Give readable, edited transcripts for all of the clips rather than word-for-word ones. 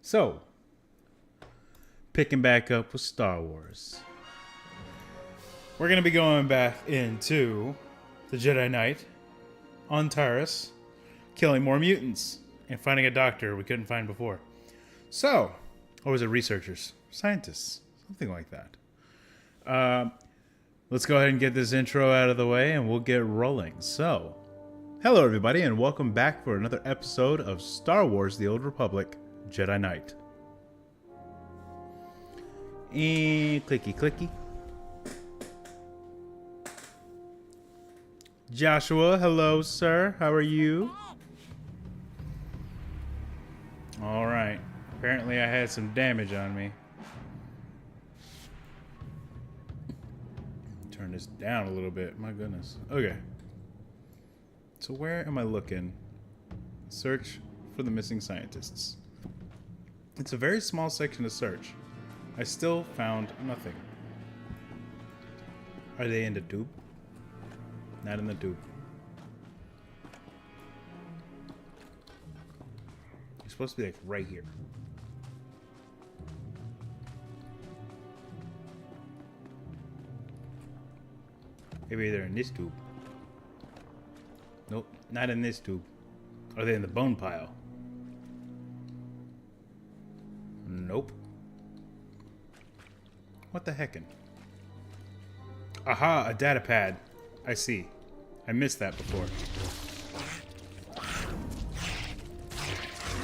So, picking back up with Star Wars. We're going to be going back into the Jedi Knight on Taris, killing more mutants, and finding a doctor we couldn't find before. So, or was it researchers? Scientists. Something like that. Let's go ahead and get this intro out of the way and we'll get rolling. So, hello everybody and welcome back for another episode of Star Wars The Old Republic Jedi Knight. And clicky clicky. Joshua, hello sir, how are you? Alright. Apparently I had some damage on me. Turn this down a little bit. My goodness. Okay. So where am I looking? Search for the missing scientists. It's a very small section to search. I still found nothing. Are they in the tube? Not in the tube. You're supposed to be like right here. Maybe they're in this tube. Nope, not in this tube. Are they in the bone pile? Nope. What the heckin'? Aha, a data pad. I see. I missed that before.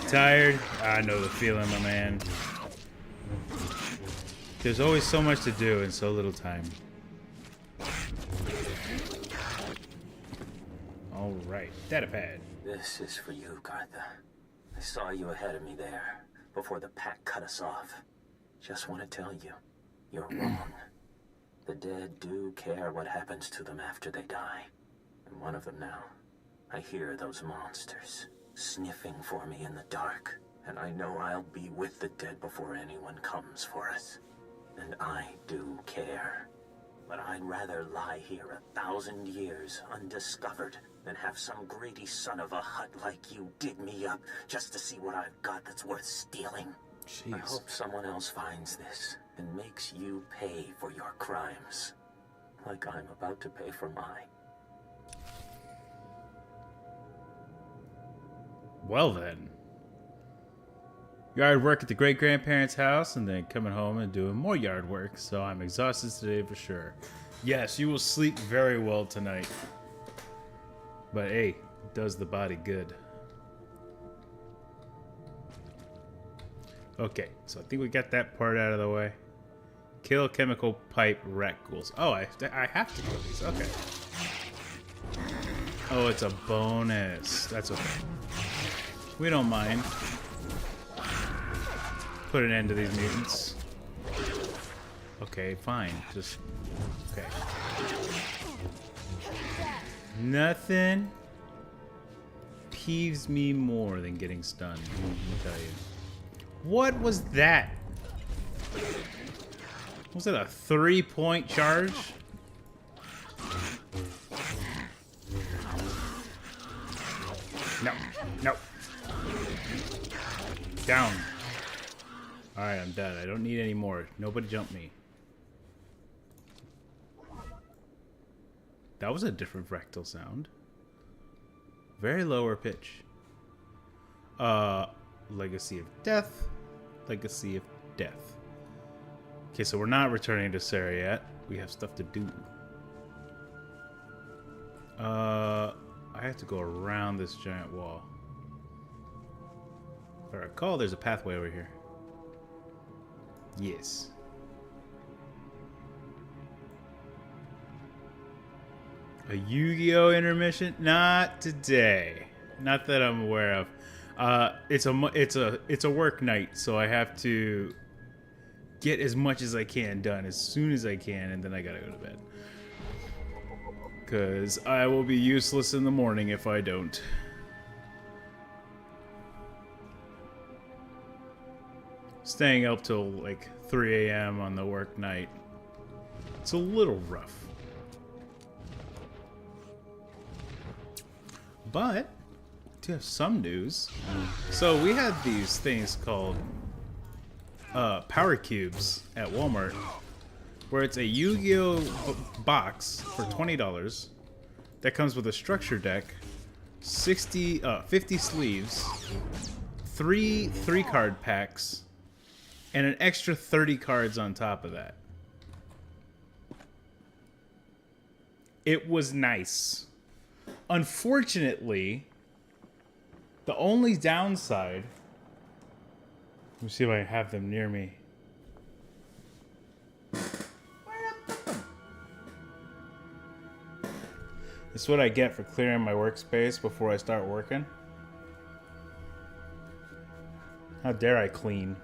Tired? I know the feeling, my man. There's always so much to do and so little time. Alright, data pad. This is for you, Gartha. I saw you ahead of me there, before the pack cut us off. Just want to tell you, you're wrong. The dead do care what happens to them after they die. I'm one of them now. I hear those monsters sniffing for me in the dark, and I know I'll be with the dead before anyone comes for us. And I do care. But I'd rather lie here 1,000 years undiscovered than have some greedy son of a hut like you dig me up just to see what I've got that's worth stealing. Jeez. I hope someone else finds this and makes you pay for your crimes, like I'm about to pay for mine. Well then. Yard work at the great-grandparents' house and then coming home and doing more yard work, so I'm exhausted today for sure. Yes, you will sleep very well tonight. But hey, it does the body good. Okay, so I think we got that part out of the way. Kill chemical pipe rat ghouls. Oh, I have to kill these. Okay. Oh, it's a bonus. That's okay. We don't mind. Put an end to these mutants. Okay, fine. Just... okay. Nothing peeves me more than getting stunned, let me tell you. What was that? Was it a 3-point charge? No. No. Down. Alright, I'm dead. I don't need any more. Nobody jump me. That was a different rectal sound. Very lower pitch. Legacy of Death. Legacy of Death. Okay, so we're not returning to Sarah yet. We have stuff to do. I have to go around this giant wall. If I recall, there's a pathway over here. Yes. A Yu-Gi-Oh intermission? Not today. Not that I'm aware of. It's a work night, so I have to get as much as I can done as soon as I can, and then I gotta go to bed. Because I will be useless in the morning if I don't. Staying up till like 3 a.m. on the work night. It's a little rough. But to have some news. So we had these things called power cubes at Walmart, where it's a Yu-Gi-Oh box for $20 that comes with a structure deck, 50 sleeves, three card packs, and an extra 30 cards on top of that. It was nice. Unfortunately, the only downside... Let me see if I have them near me. This is what I get for clearing my workspace before I start working. How dare I clean?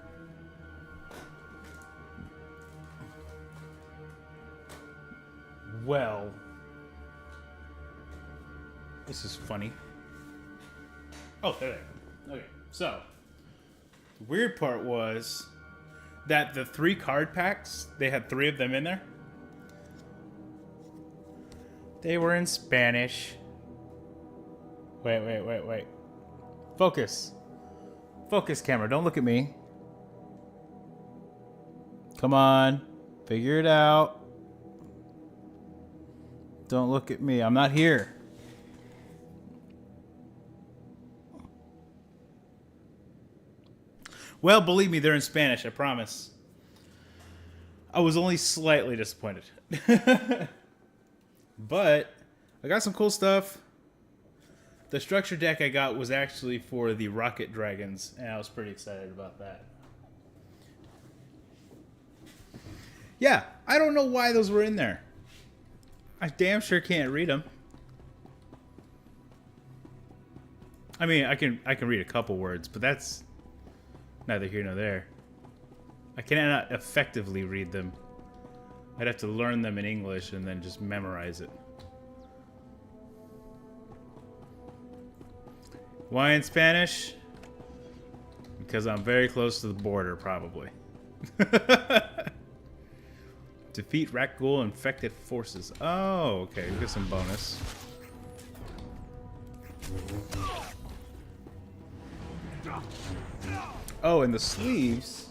Well, this is funny. Oh, there. Okay, so the weird part was that the 3 card packs, they had 3 of them in there. They were in Spanish. Wait. Focus. Focus, camera. Don't look at me. Come on. Figure it out. Don't look at me. I'm not here. Well, believe me, they're in Spanish, I promise. I was only slightly disappointed. But I got some cool stuff. The structure deck I got was actually for the Rocket Dragons, and I was pretty excited about that. Yeah, I don't know why those were in there. I damn sure can't read them. I mean, I can read a couple words, but that's neither here nor there. I cannot effectively read them. I'd have to learn them in English and then just memorize it. Why in Spanish? Because I'm very close to the border, probably. Defeat Rakghoul infected forces. Oh, okay. We get some bonus. Oh, and the sleeves.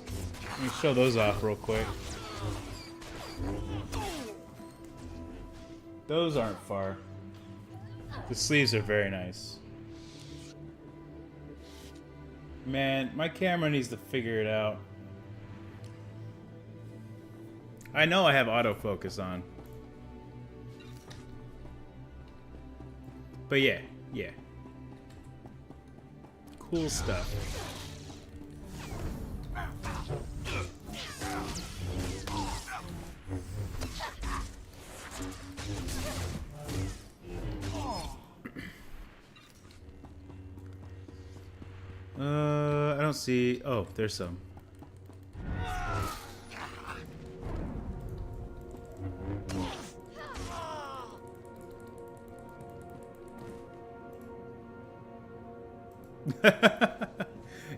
Let me show those off real quick. Those aren't far. The sleeves are very nice. Man, my camera needs to figure it out. I know I have autofocus on. But yeah. Cool stuff. I don't see... Oh, there's some.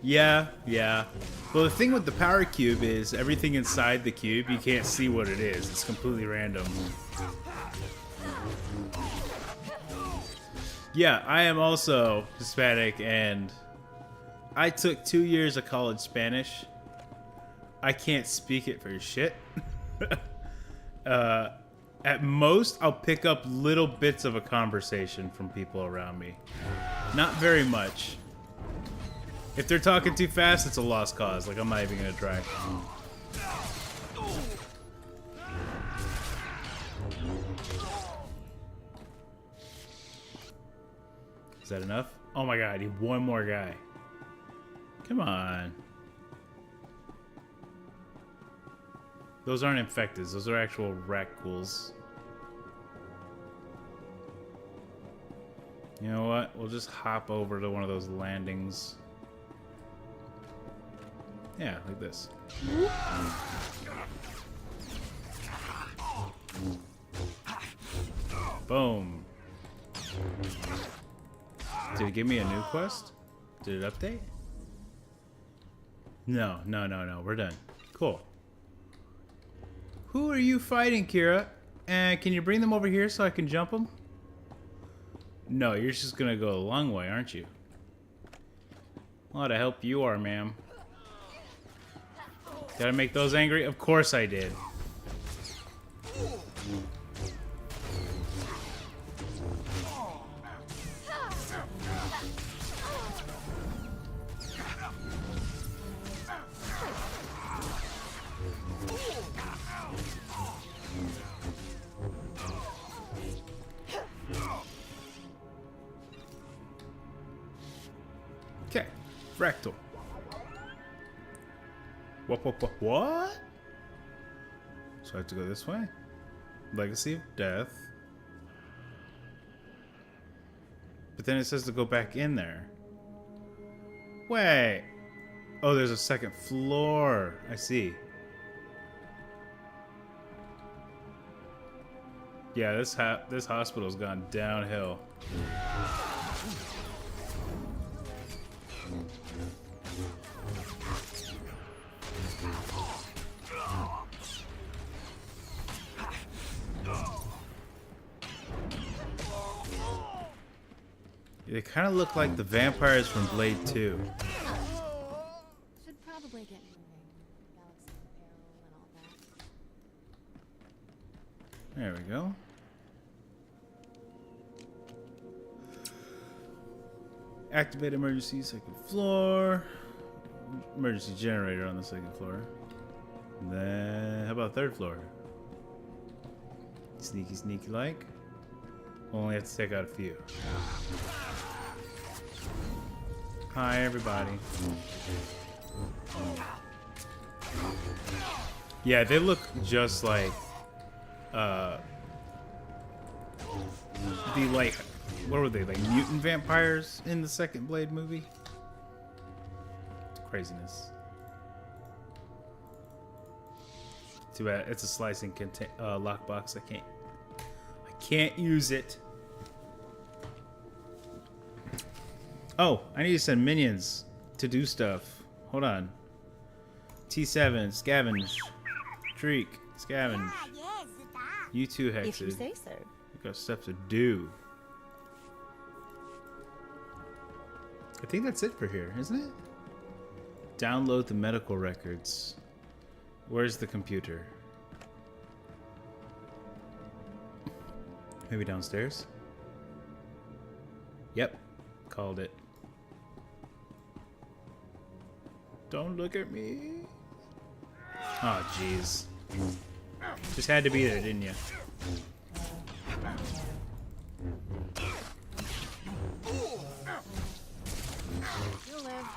Yeah. Well, the thing with the power cube is everything inside the cube, you can't see what it is. It's completely random. Yeah, I am also Hispanic, and I took 2 years of college Spanish. I can't speak it for shit. At most, I'll pick up little bits of a conversation from people around me. Not very much. If they're talking too fast, it's a lost cause. Like, I'm not even gonna try. Is that enough? Oh my god, I need one more guy. Come on. Those aren't infected. Those are actual Rakghouls. You know what? We'll just hop over to one of those landings. Yeah, like this. Boom. Did it give me a new quest? Did it update? No. We're done. Cool. Who are you fighting, Kira? And can you bring them over here so I can jump them? No, you're just gonna go a long way, aren't you? A lot of help you are, ma'am. Did I make those angry? Of course I did. Okay, fractal. What? So I have to go this way? Legacy of Death. But then it says to go back in there. Wait. Oh, there's a second floor. I see. Yeah, this hospital's gone downhill. They kind of look like the vampires from Blade 2. Should probably get moving. Galaxy Apparel and all that. There we go. Activate emergency second floor. Emergency generator on the second floor. And then, how about third floor? Sneaky, sneaky like. We'll only have to take out a few. Hi, everybody. Yeah, they look just like the like, what were they, like mutant vampires in the second Blade movie? Craziness. Too bad it's a slicing lockbox. I can't use it. Oh, I need to send minions to do stuff. Hold on. T7, scavenge. Treek, scavenge. You two hexes. If you say so. We got stuff to do. I think that's it for here, isn't it? Download the medical records. Where's the computer? Maybe downstairs? Yep. Called it. Don't look at me. Oh, jeez. Just had to be there, didn't you? You'll live.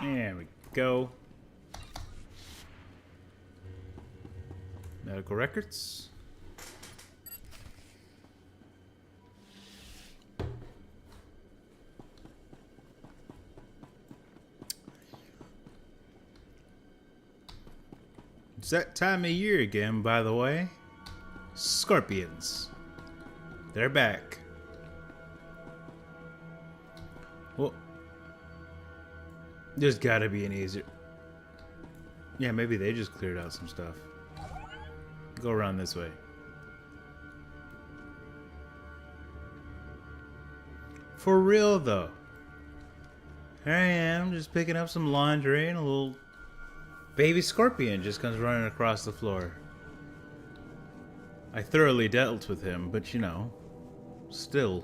There we go. Medical records. It's that time of year again, by the way. Scorpions. They're back. Well, there's gotta be an easier. Yeah, maybe they just cleared out some stuff. Go around this way. For real, though. Here I am, just picking up some laundry, and a little baby scorpion just comes running across the floor. I thoroughly dealt with him, but you know, still.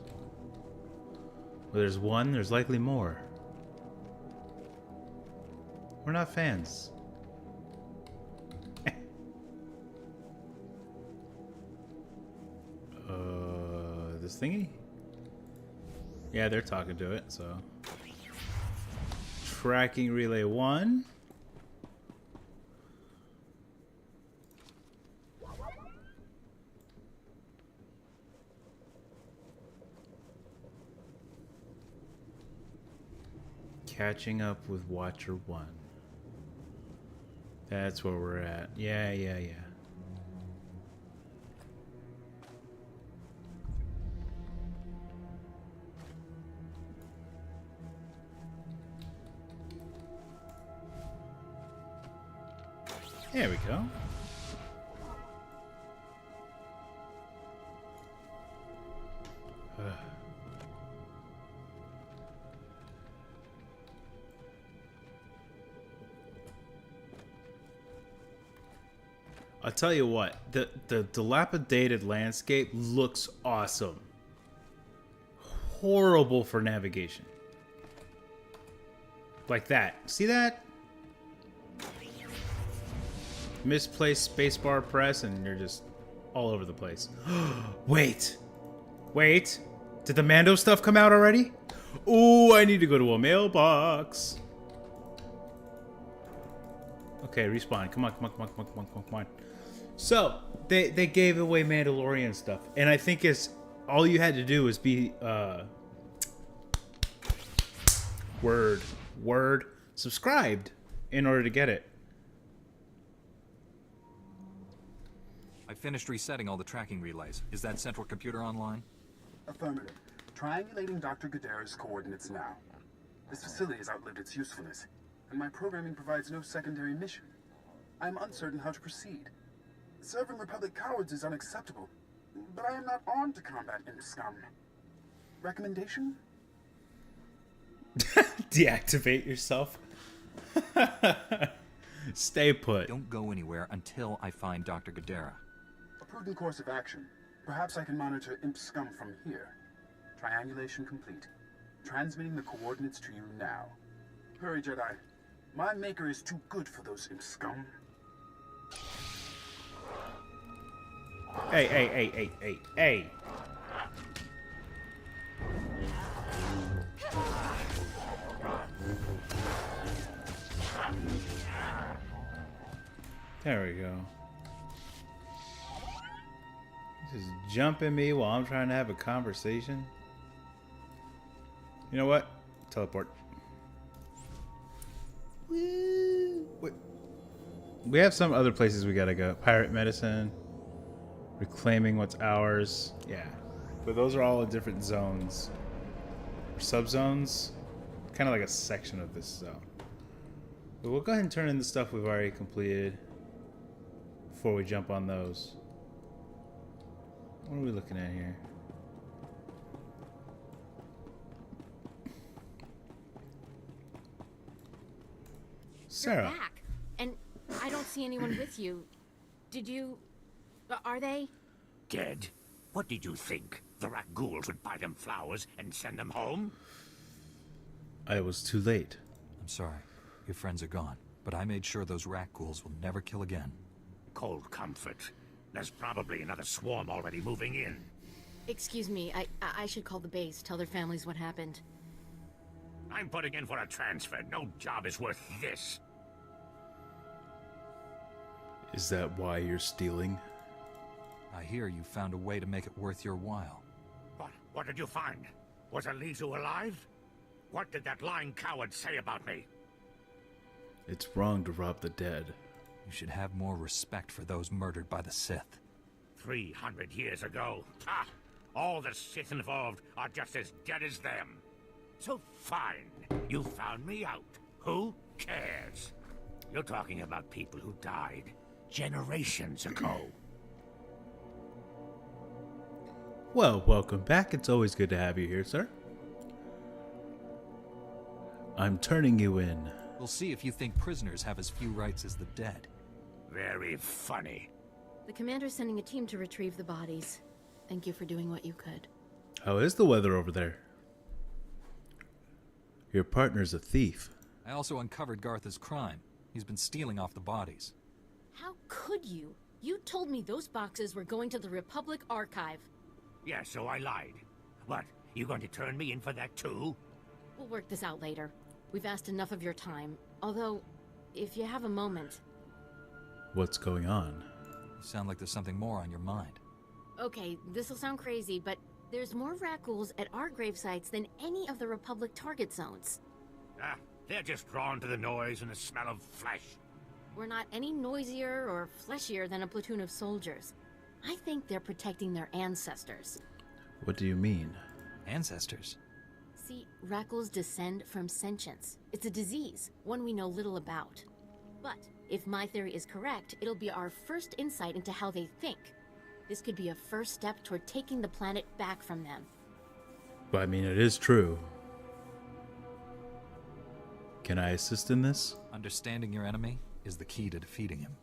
Where there's one, there's likely more. We're not fans. This thingy? Yeah, they're talking to it, so. Tracking relay 1. Catching up with Watcher 1. That's where we're at. Yeah. There we go. I'll tell you what, the dilapidated landscape looks awesome. Horrible for navigation. Like that. See that? Misplaced spacebar press and you're just all over the place. Wait. Did the Mando stuff come out already? Ooh, I need to go to a mailbox. Okay, respawn. Come on. So they gave away Mandalorian stuff, and I think it's all you had to do was be word subscribed in order to get it. I finished resetting all the tracking relays. Is that central computer online? Affirmative. Triangulating Dr. Gadara's coordinates now. This facility has outlived its usefulness, and my programming provides no secondary mission. I am uncertain how to proceed. Serving Republic cowards is unacceptable, but I am not armed to combat imp scum. Recommendation? Deactivate yourself. Stay put. Don't go anywhere until I find Dr. Gadara. A prudent course of action. Perhaps I can monitor imp scum from here. Triangulation complete. Transmitting the coordinates to you now. Hurry, Jedi. My maker is too good for those imp scum. Hey. There we go. Just jumping me while I'm trying to have a conversation. You know what? Teleport. Woo. Wait. We have some other places we gotta go. Pirate medicine. Reclaiming what's ours. Yeah. But those are all in different zones. Or subzones. Kind of like a section of this zone. But we'll go ahead and turn in the stuff we've already completed before we jump on those. What are we looking at here? Sarah. You're back, and I don't see anyone with you. Did you? Are they? Dead? What did you think? The rat ghouls would buy them flowers and send them home? I was too late. I'm sorry. Your friends are gone. But I made sure those rat ghouls will never kill again. Cold comfort. There's probably another swarm already moving in. Excuse me. I should call the base. Tell their families what happened. I'm putting in for a transfer. No job is worth this. Is that why you're stealing? I hear you found a way to make it worth your while. What did you find? Was Alizu alive? What did that lying coward say about me? It's wrong to rob the dead. You should have more respect for those murdered by the Sith. 300 years ago. Ha! All the Sith involved are just as dead as them. So fine. You found me out. Who cares? You're talking about people who died generations ago. Well, welcome back. It's always good to have you here, sir. I'm turning you in. We'll see if you think prisoners have as few rights as the dead. Very funny. The commander's sending a team to retrieve the bodies. Thank you for doing what you could. How is the weather over there? Your partner's a thief. I also uncovered Gartha's crime. He's been stealing off the bodies. How could you? You told me those boxes were going to the Republic Archive. Yeah, so I lied. What, you going to turn me in for that too? We'll work this out later. We've asked enough of your time. Although, if you have a moment... What's going on? You sound like there's something more on your mind. Okay, this'll sound crazy, but there's more rat ghouls at our grave sites than any of the Republic target zones. Ah, they're just drawn to the noise and the smell of flesh. We're not any noisier or fleshier than a platoon of soldiers. I think they're protecting their ancestors. What do you mean? Ancestors? See, rat ghouls descend from sentience. It's a disease, one we know little about. But if my theory is correct, it'll be our first insight into how they think. This could be a first step toward taking the planet back from them. Well, I mean, it is true. Can I assist in this? Understanding your enemy is the key to defeating him.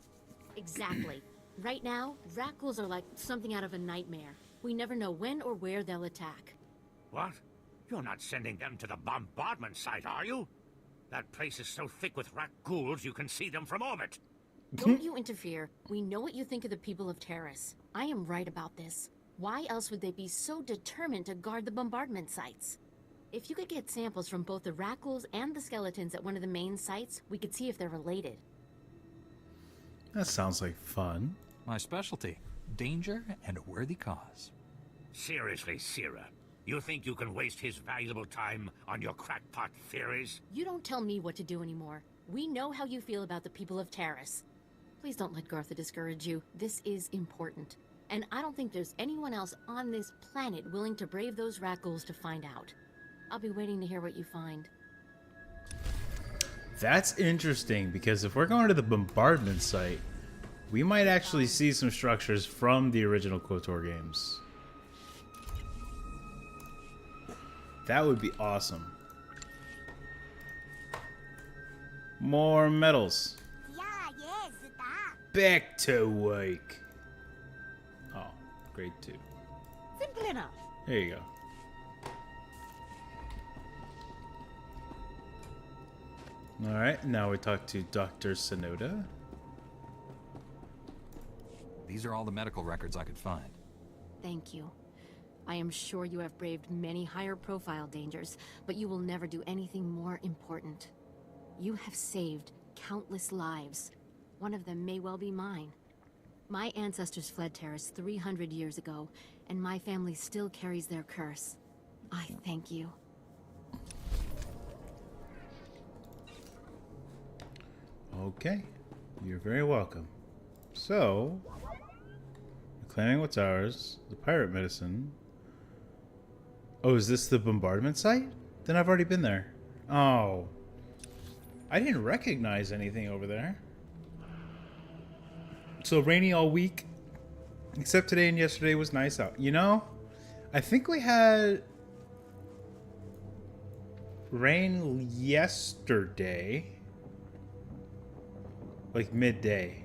Exactly. Right now, rat ghouls are like something out of a nightmare. We never know when or where they'll attack. What? You're not sending them to the bombardment site, are you? That place is so thick with rat ghouls you can see them from orbit. Don't you interfere. We know what you think of the people of Terrace. I am right about this. Why else would they be so determined to guard the bombardment sites? If you could get samples from both the rat ghouls and the skeletons at one of the main sites, we could see if they're related. That sounds like fun. My specialty. Danger and a worthy cause. Seriously, Sierra, you think you can waste his valuable time on your crackpot theories? You don't tell me what to do anymore. We know how you feel about the people of Terrace. Please don't let Gartha discourage you. This is important. And I don't think there's anyone else on this planet willing to brave those rat ghouls to find out. I'll be waiting to hear what you find. That's interesting, because if we're going to the bombardment site, we might actually see some structures from the original KOTOR games. That would be awesome. More medals. Back to work. Oh, grade 2. Simple enough. There you go. Alright, now we talk to Dr. Sonoda. These are all the medical records I could find. Thank you. I am sure you have braved many higher profile dangers, but you will never do anything more important. You have saved countless lives. One of them may well be mine. My ancestors fled Terrace 300 years ago, and my family still carries their curse. I thank you. Okay, you're very welcome. So, reclaiming what's ours, the pirate medicine. Oh, is this the bombardment site? Then I've already been there. Oh, I didn't recognize anything over there. So rainy all week, except today and yesterday was nice out. You know, I think we had rain yesterday, like midday,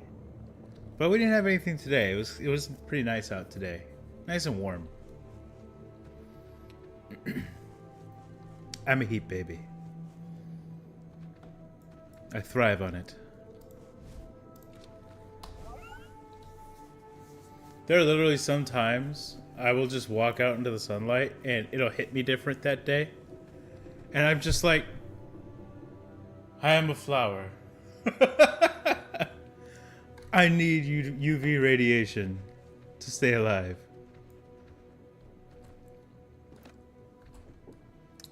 but we didn't have anything today. It was pretty nice out today, nice and warm. I'm a heat baby. I thrive on it. There are literally some times I will just walk out into the sunlight and it'll hit me different that day. And I'm just like, I am a flower. I need UV radiation to stay alive.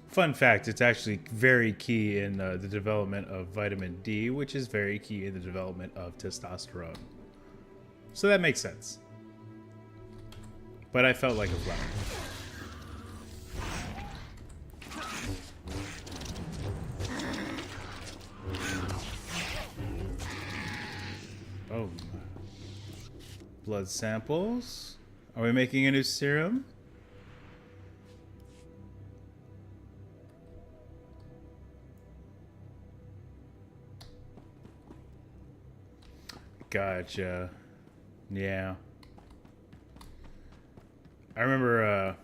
Fun fact, it's actually very key in the development of vitamin D, which is very key in the development of testosterone. So that makes sense. But I felt like a flower. Oh. Blood samples. Are we making a new serum? Gotcha. Yeah. I remember,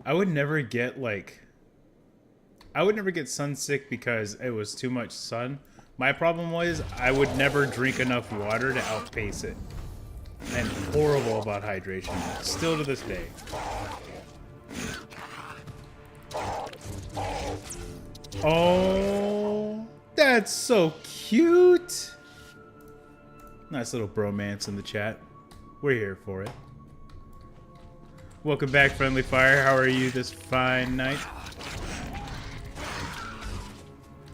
I would never get, sun sick because it was too much sun. My problem was I would never drink enough water to outpace it. I'm horrible about hydration, still to this day. Oh, that's so cute. Nice little bromance in the chat. We're here for it. Welcome back, Friendly Fire. How are you this fine night?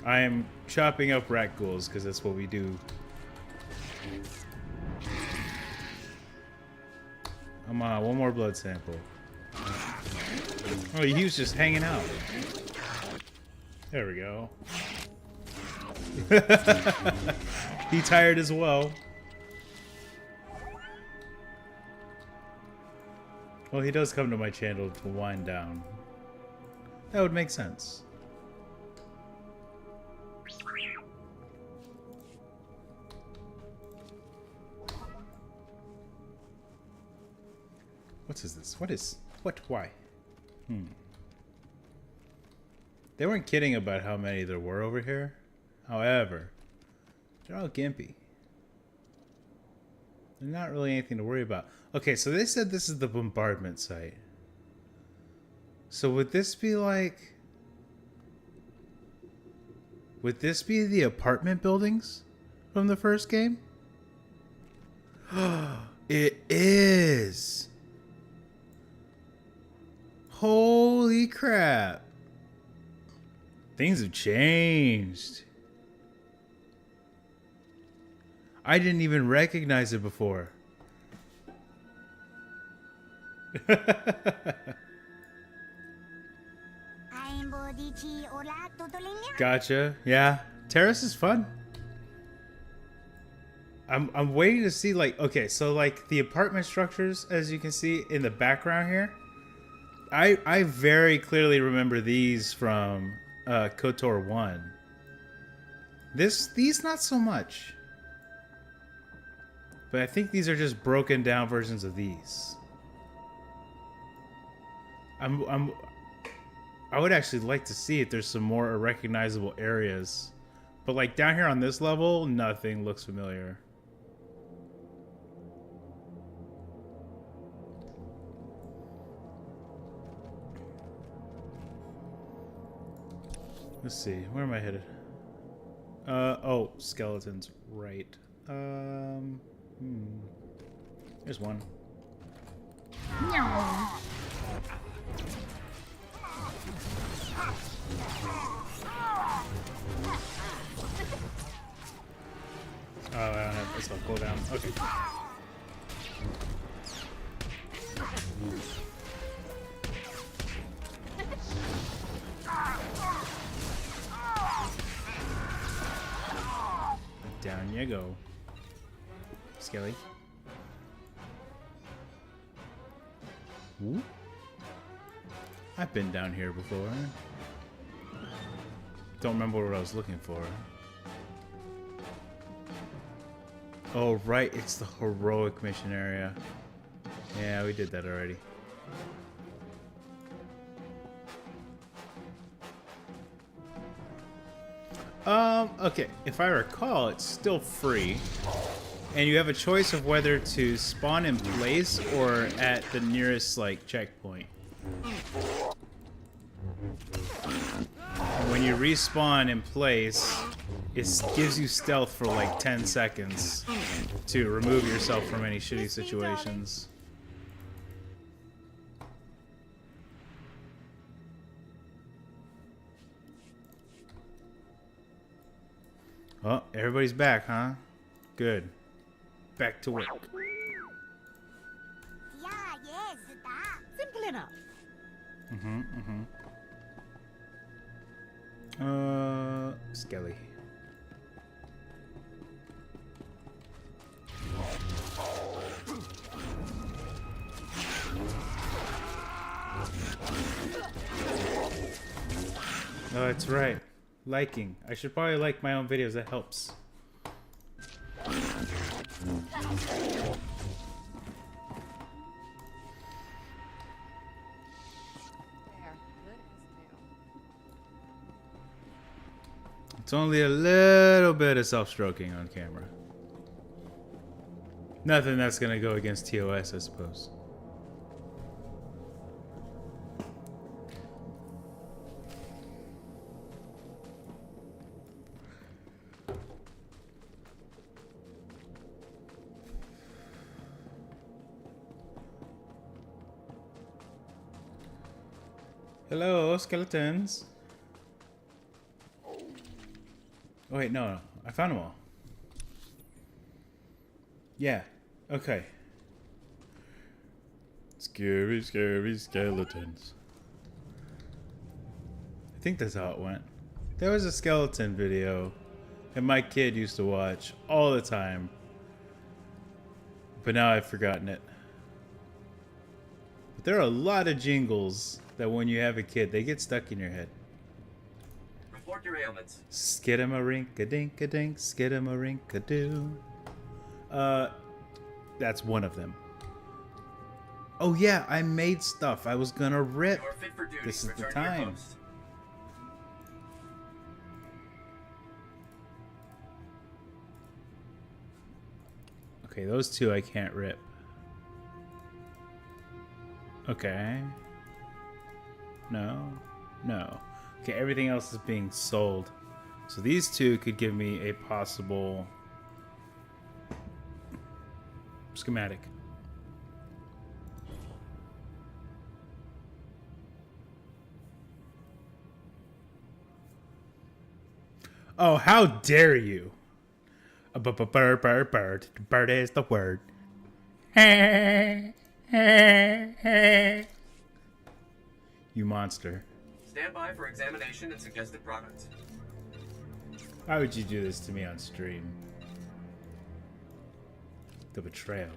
I am chopping up rat ghouls because that's what we do. Come on, one more blood sample. Oh, he was just hanging out. There we go. He tired as well. Well, he does come to my channel to wind down. That would make sense. What is this? Why? They weren't kidding about how many there were over here. However, they're all gimpy. They're not really anything to worry about. Okay, so they said this is the bombardment site. So would this be like... Would this be the apartment buildings from the first game? It is. Holy crap. Things have changed. I didn't even recognize it before. Gotcha. Yeah. Terrace is fun. I'm waiting to see, like, okay, so like the apartment structures, as you can see in the background here, I very clearly remember these from KOTOR 1. These not so much. But I think these are just broken down versions of these. I would actually like to see if there's some more recognizable areas. But like down here on this level, nothing looks familiar. Let's see, where am I headed? Oh, skeletons, right. There's one. Oh, I don't have this one. Pull down. Okay. Down you go. Skelly. Ooh. I've been down here before. Don't remember what I was looking for. Oh, right. It's the heroic mission area. Yeah, we did that already. Okay. If I recall, it's still free. And you have a choice of whether to spawn in place or at the nearest, like, checkpoint. When you respawn in place, it gives you stealth for like 10 seconds to remove yourself from any shitty situations. Oh, everybody's back, huh? Good. Back to work. Simple enough. Skelly. Oh, that's right. Liking. I should probably like my own videos. That helps. It's only a little bit of self-stroking on camera. Nothing that's gonna go against TOS, I suppose. Hello, skeletons. Oh, wait, no. I found them all. Yeah. Okay. Scary, scary skeletons. I think that's how it went. There was a skeleton video that my kid used to watch all the time. But now I've forgotten it. But there are a lot of jingles that when you have a kid, they get stuck in your head. Report your ailments. Skidamarinka-dink-a-dink, skidamarinka-doo. That's one of them. Oh yeah, I made stuff. I was gonna rip. You are fit for duty. This is the Return to your time. post. Okay, those two I can't rip. Okay. No. No. Okay, everything else is being sold. So these two could give me a possible schematic. Oh, how dare you! Bird is the word. You monster. Stand by for examination and suggested products. Why would you do this to me on stream? The betrayal.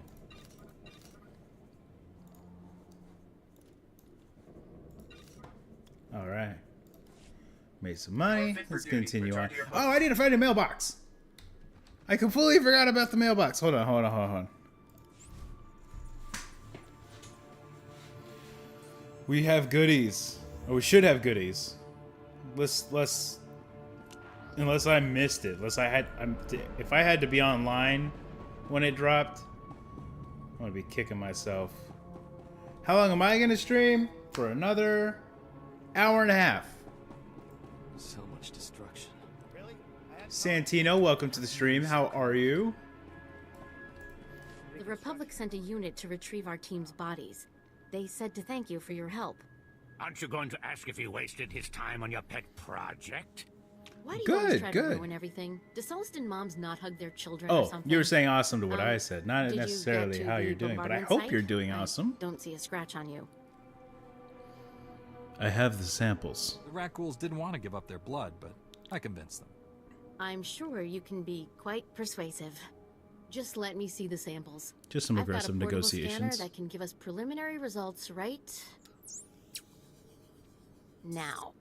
Alright. Made some money. Let's continue on. Oh, I need to find a mailbox. I completely forgot about the mailbox. Hold on. We have goodies. Or we should have goodies. Unless I missed it. If I had to be online when it dropped, I'm gonna be kicking myself. How long am I gonna stream? For another hour and a half. So much destruction. Santino, welcome to the stream. How are you? The Republic sent a unit to retrieve our team's bodies. They said to thank you for your help. Aren't you going to ask if he wasted his time on your pet project? Why do you always try to ruin everything? Do Solston moms not hug their children or something? You were saying awesome to what I said. Not did you necessarily get to how the you're doing, but I bombardment hope you're site? doing I awesome. Don't see a scratch on you. I have the samples. The rat ghouls didn't want to give up their blood, but I convinced them. I'm sure you can be quite persuasive. Just let me see the samples. Just some I've got a aggressive portable negotiations. scanner that can give us preliminary results right now.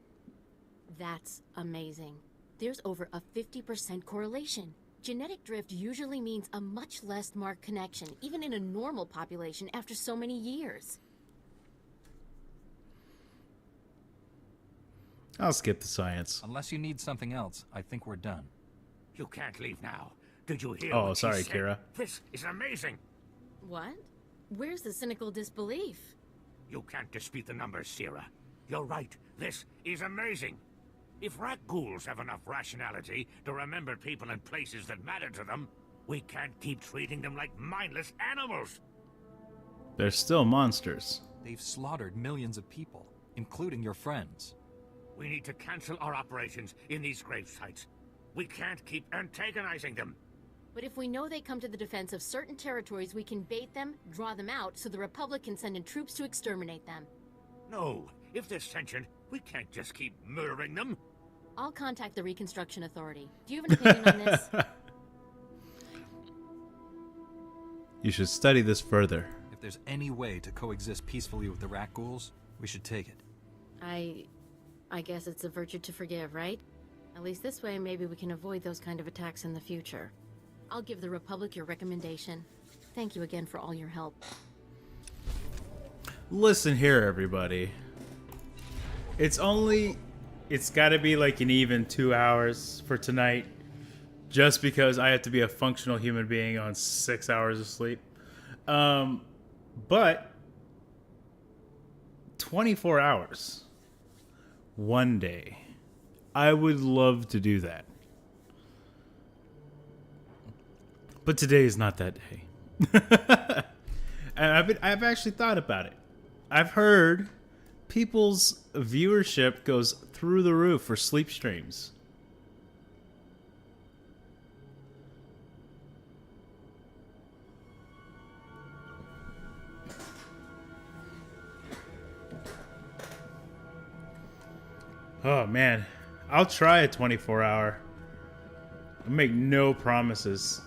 That's amazing. There's over a 50% correlation. Genetic drift usually means a much less marked connection, even in a normal population after so many years. I'll skip the science. Unless you need something else, I think we're done. You can't leave now. Did you hear Oh, what sorry, she said? Kira. This is amazing. What? Where's the cynical disbelief? You can't dispute the numbers, Sierra. You're right. This is amazing. If rat ghouls have enough rationality to remember people and places that matter to them, we can't keep treating them like mindless animals. They're still monsters. They've slaughtered millions of people, including your friends. We need to cancel our operations in these grave sites. We can't keep antagonizing them. But if we know they come to the defense of certain territories, we can bait them, draw them out, so the Republic can send in troops to exterminate them. No, if they're sentient, we can't just keep murdering them. I'll contact the Reconstruction Authority. Do you have an opinion on this? You should study this further. If there's any way to coexist peacefully with the rat ghouls, we should take it. I guess it's a virtue to forgive, right? At least this way, maybe we can avoid those kind of attacks in the future. I'll give the Republic your recommendation. Thank you again for all your help. Listen here, everybody. It's gotta be like an even 2 hours for tonight. Just because I have to be a functional human being on 6 hours of sleep. But 24 hours. One day. I would love to do that. But today is not that day. And I've actually thought about it. I've heard people's viewership goes through the roof for sleep streams. Oh man, I'll try a 24-hour. I make no promises.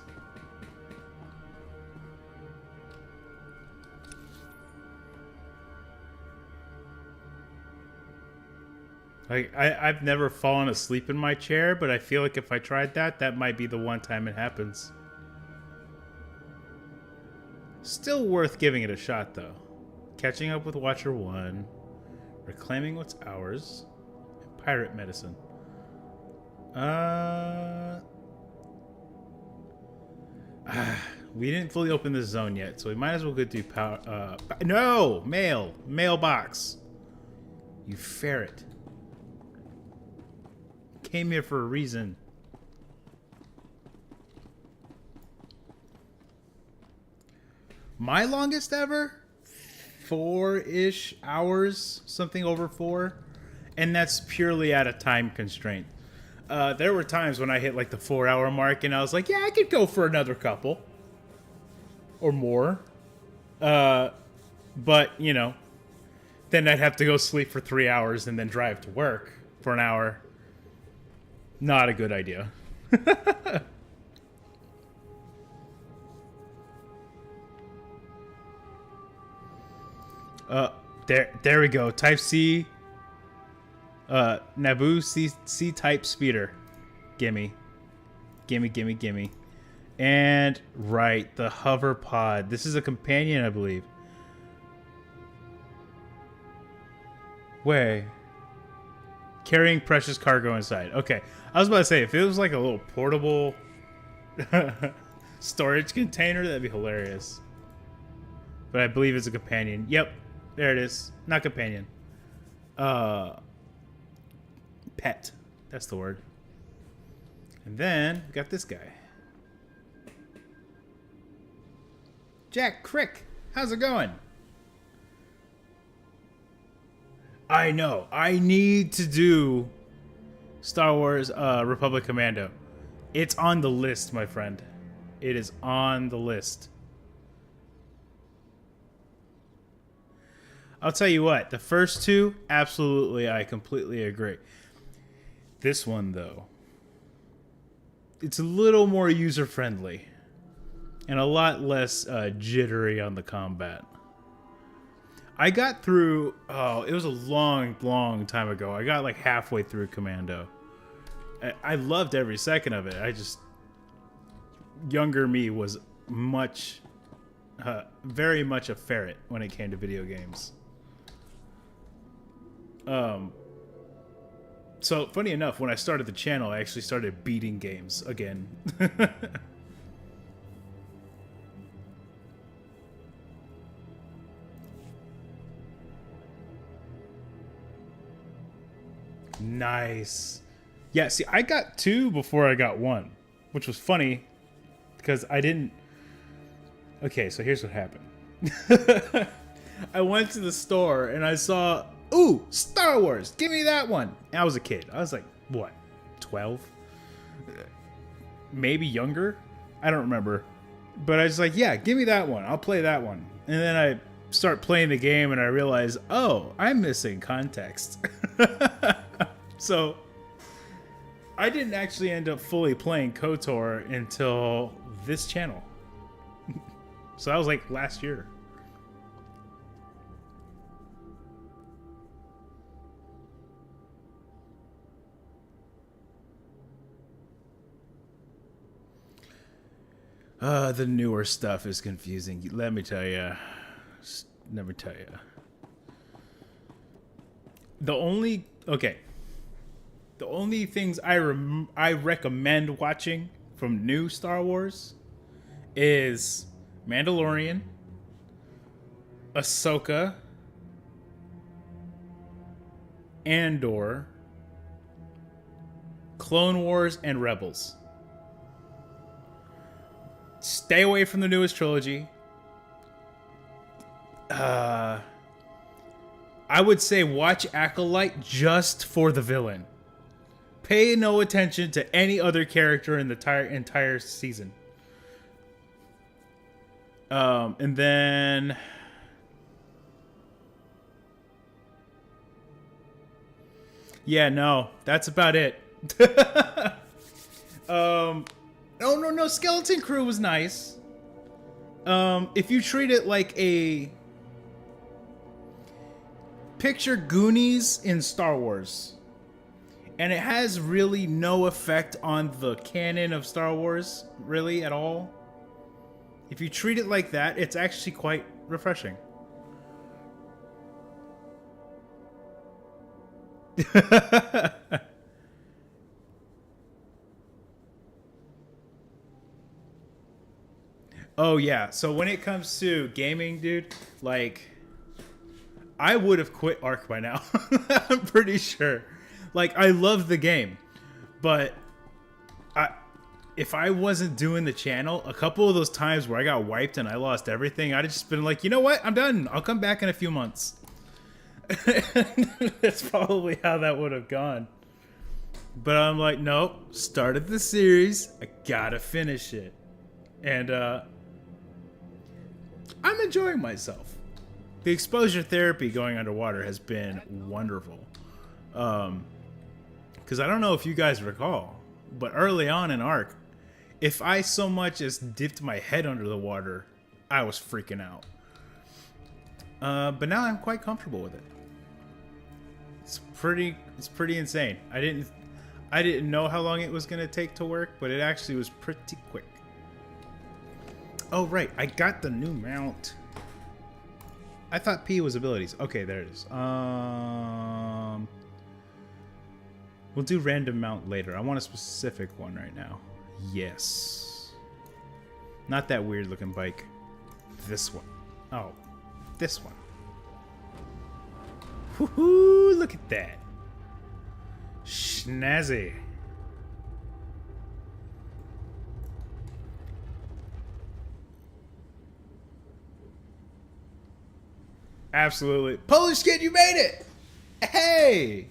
Like, I've never fallen asleep in my chair, but I feel like if I tried that, that might be the one time it happens. Still worth giving it a shot, though. Catching up with Watcher 1. Reclaiming what's ours. And pirate medicine. We didn't fully open this zone yet, so we might as well go do power. No! Mailbox! You ferret. Came here for a reason. my longest ever, 4-ish hours, something over 4, and that's purely at a time constraint. There were times when I hit like the 4-hour mark and I was like, yeah, I could go for another couple or more. But, you know, then I'd have to go sleep for 3 hours and then drive to work for an hour. Not a good idea. There we go. Type C. Naboo C type speeder. Gimme. And right, the hover pod. This is a companion, I believe. Way. Carrying precious cargo inside. Okay. I was about to say, if it was like a little portable storage container, that'd be hilarious. But I believe it's a companion. Yep. There it is. Not companion. Pet. That's the word. And then we got this guy. Jack Crick. How's it going? I know. I need to do Star Wars Republic Commando. It's on the list, my friend. It is on the list. I'll tell you what. The first two, absolutely, I completely agree. This one, though, it's a little more user-friendly and a lot less jittery on the combat. I got through, it was a long, long time ago. I got like halfway through Commando. I loved every second of it. I just, younger me was much, very much a ferret when it came to video games. So funny enough, when I started the channel, I actually started beating games again. Nice. Yeah, see, I got 2 before I got 1, which was funny because I didn't... Okay, so here's what happened. I went to the store and I saw, ooh, Star Wars, give me that one. And I was a kid. I was like, what, 12? Maybe younger? I don't remember. But I was like, yeah, give me that one. I'll play that one. And then I start playing the game and I realize, oh, I'm missing context. So I didn't actually end up fully playing KOTOR until this channel. So that was like last year. The newer stuff is confusing. Let me tell you. Let me tell you. The only things I recommend watching from new Star Wars is Mandalorian, Ahsoka, Andor, Clone Wars, and Rebels. Stay away from the newest trilogy. I would say watch Acolyte just for the villain. Pay no attention to any other character in the entire season. And then... Yeah, no. That's about it. No. Skeleton Crew was nice. If you treat it like a... Picture Goonies in Star Wars. And it has really no effect on the canon of Star Wars, really, at all. If you treat it like that, it's actually quite refreshing. Oh, yeah. So when it comes to gaming, dude, like, I would have quit Ark by now. I'm pretty sure. Like, I love the game, but if I wasn't doing the channel, a couple of those times where I got wiped and I lost everything, I'd have just been like, you know what? I'm done. I'll come back in a few months. That's probably how that would have gone. But I'm like, nope. Started the series. I gotta finish it. And I'm enjoying myself. The exposure therapy going underwater has been wonderful. Because I don't know if you guys recall, but early on in Ark, if I so much as dipped my head under the water, I was freaking out. But now I'm quite comfortable with it. It's pretty insane. I didn't know how long it was gonna take to work, but it actually was pretty quick. Oh right, I got the new mount. I thought P was abilities. Okay, there it is. We'll do random mount later. I want a specific one right now. Yes. Not that weird looking bike. This one. Oh, this one. Woohoo! Look at that. Snazzy. Absolutely. Polish kid, you made it! Hey!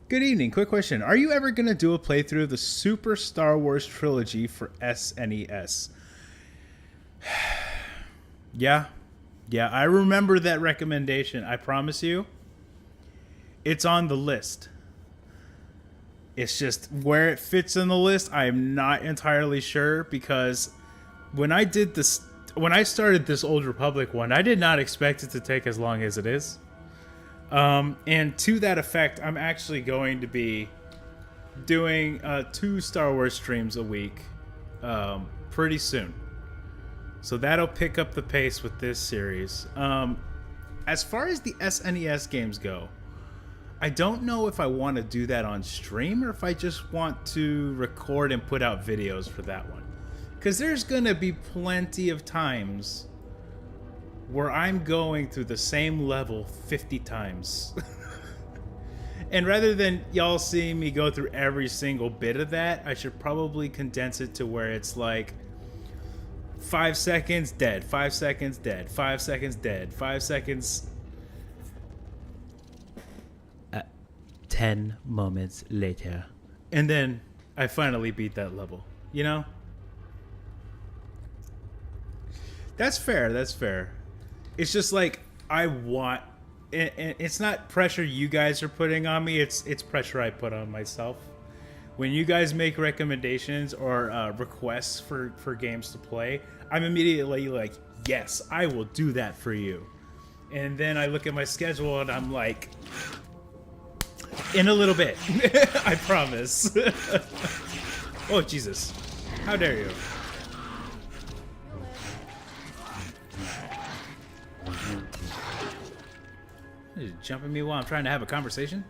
Good evening. Quick question. Are you ever going to do a playthrough of the Super Star Wars trilogy for SNES? Yeah. Yeah, I remember that recommendation. I promise you. It's on the list. It's just where it fits in the list, I am not entirely sure, because when I started this Old Republic one, I did not expect it to take as long as it is. And to that effect, I'm actually going to be doing 2 Star Wars streams a week pretty soon. So that'll pick up the pace with this series. As far as the SNES games go, I don't know if I want to do that on stream or if I just want to record and put out videos for that one. Because there's going to be plenty of times where I'm going through the same level 50 times. And rather than y'all seeing me go through every single bit of that, I should probably condense it to where it's like 5 seconds dead, 5 seconds dead, 5 seconds dead, 5 seconds. 10 moments later. And then I finally beat that level, you know? That's fair, that's fair. It's just like, I want, and it's not pressure you guys are putting on me, it's pressure I put on myself. When you guys make recommendations or requests for games to play, I'm immediately like, yes, I will do that for you. And then I look at my schedule and I'm like, in a little bit. I promise. Oh, Jesus. How dare you? You're jumping me while I'm trying to have a conversation?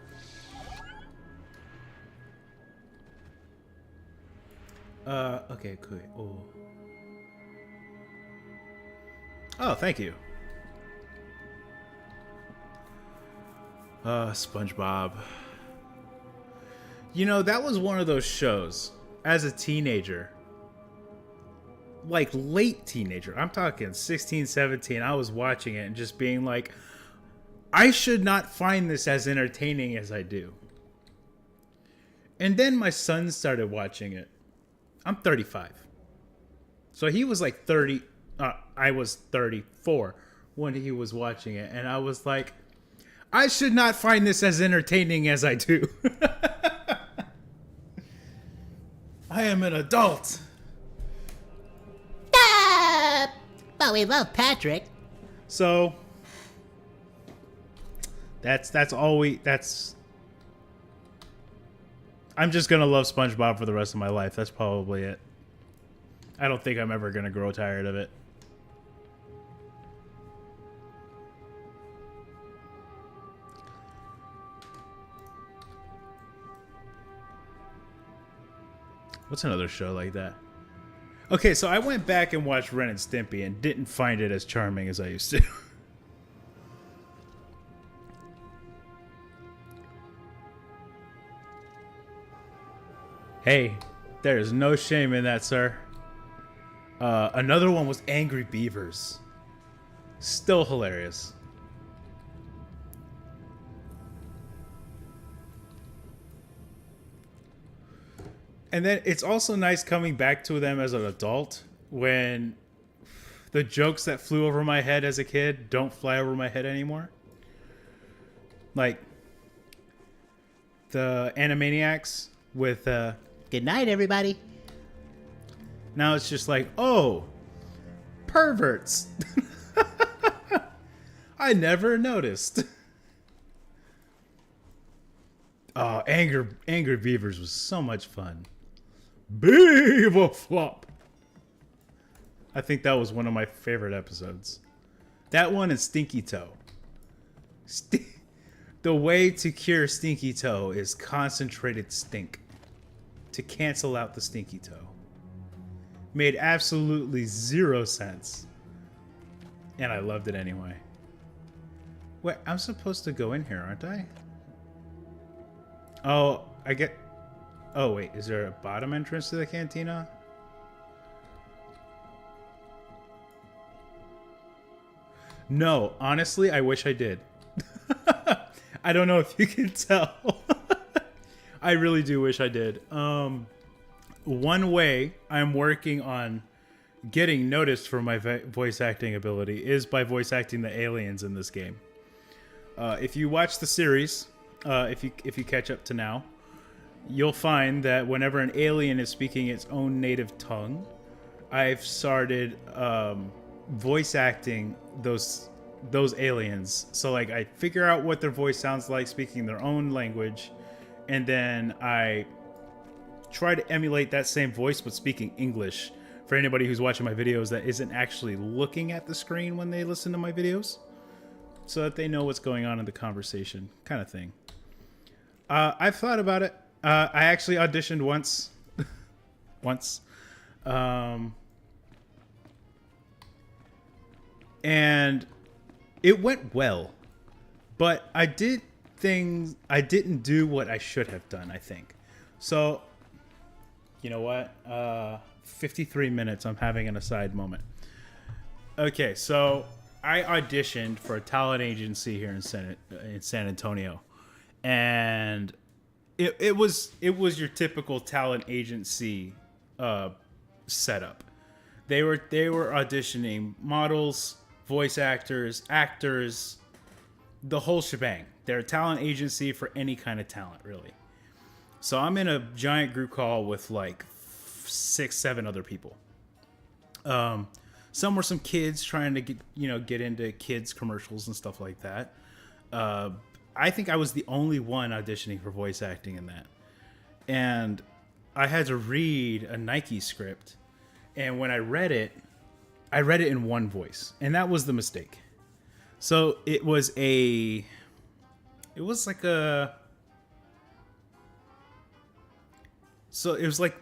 Okay, cool. Oh, thank you. SpongeBob. You know, that was one of those shows as a teenager. Like, late teenager. I'm talking 16, 17. I was watching it and just being like, I should not find this as entertaining as I do. And then my son started watching it. I'm 35. So he was like 30. I was 34 when he was watching it. And I was like, I should not find this as entertaining as I do. I am an adult. But we love Patrick. So that's all I'm just gonna love SpongeBob for the rest of my life. That's probably it. I don't think I'm ever gonna grow tired of it. What's another show like that? Okay, so I went back and watched Ren and Stimpy and didn't find it as charming as I used to. Hey, There is no shame in that, sir. Another one was Angry Beavers. Still hilarious. And then it's also nice coming back to them as an adult when the jokes that flew over my head as a kid don't fly over my head anymore. Like the Animaniacs with Good night, everybody. now it's just like, oh, perverts. I never noticed. Oh, Angry Beavers was so much fun. Beaver Flop. I think that was one of my favorite episodes. That one and Stinky Toe. The way to cure Stinky Toe is concentrated stink. To cancel out the Stinky Toe. Made absolutely zero sense. And I loved it anyway. Wait, I'm supposed to go in here, aren't I? Oh, I get... Oh, wait. Is there a bottom entrance to the cantina? No. Honestly, I wish I did. I don't know if you can tell. I really do wish I did. One way I'm working on getting noticed for my voice acting ability is by voice acting the aliens in this game. If you watch the series, if you catch up to now, you'll find that whenever an alien is speaking its own native tongue, I've started voice acting those aliens. So like I figure out what their voice sounds like speaking their own language, and then I try to emulate that same voice but speaking English for anybody who's watching my videos that isn't actually looking at the screen when they listen to my videos, so that they know what's going on in the conversation, kind of thing. I've thought about it. I actually auditioned once. And it went well. But I didn't do what I should have done, I think. So, you know what? 53 minutes, I'm having an aside moment. Okay, so I auditioned for a talent agency here in San Antonio. And it was your typical talent agency setup. They were auditioning models, voice actors, the whole shebang. They're a talent agency for any kind of talent, really. So I'm in a giant group call with like 6-7 other people. Some were some kids trying to get into kids commercials and stuff like that. I think I was the only one auditioning for voice acting in that. And I had to read a Nike script. And when I read it in one voice. And that was the mistake. So it was like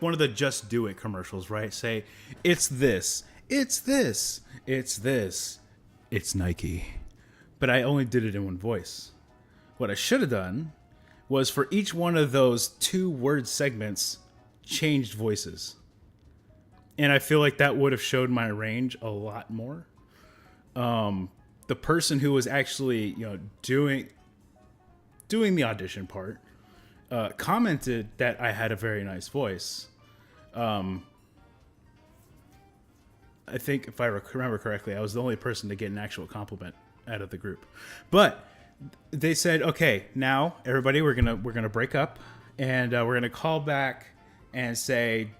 one of the Just Do It commercials, right? Say, it's this, it's this, it's this, it's Nike. But I only did it in one voice. What I should have done was for each one of those 2-word segments, changed voices. And I feel like that would have showed my range a lot more. The person who was actually, doing the audition part, commented that I had a very nice voice. I think if I remember correctly, I was the only person to get an actual compliment out of the group. But they said, okay, now everybody, we're gonna break up, and we're gonna call back and say,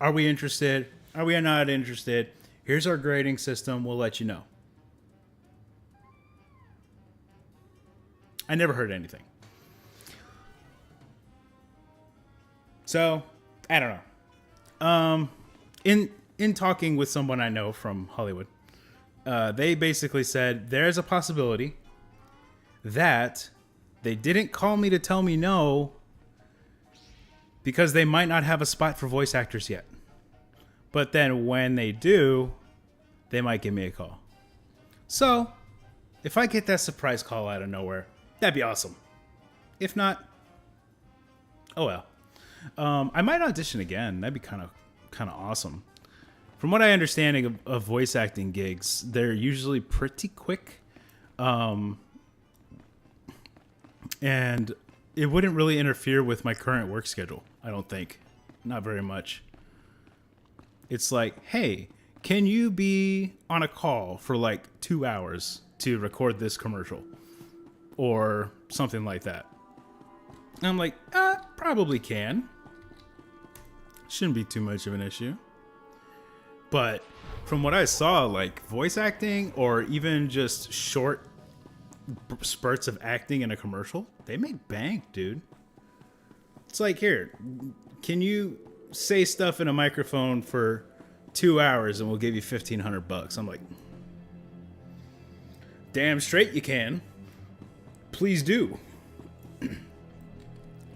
are we interested? Are we not interested? Here's our grading system. We'll let you know. I never heard anything. So, I don't know. In talking with someone I know from Hollywood, they basically said there's a possibility that they didn't call me to tell me no because they might not have a spot for voice actors yet. But then when they do, they might give me a call. So, if I get that surprise call out of nowhere, that'd be awesome. If not, oh well. I might audition again. That'd be kind of awesome. From what I understand of voice acting gigs, they're usually pretty quick, and it wouldn't really interfere with my current work schedule. I don't think, not very much. It's like, hey, can you be on a call for like 2 hours to record this commercial or something like that? And I'm like, probably can. Shouldn't be too much of an issue. But from what I saw, like voice acting or even just short spurts of acting in a commercial, they make bank, dude. It's like, here, can you say stuff in a microphone for 2 hours and we'll give you $1,500? I'm like, damn straight you can. Please do.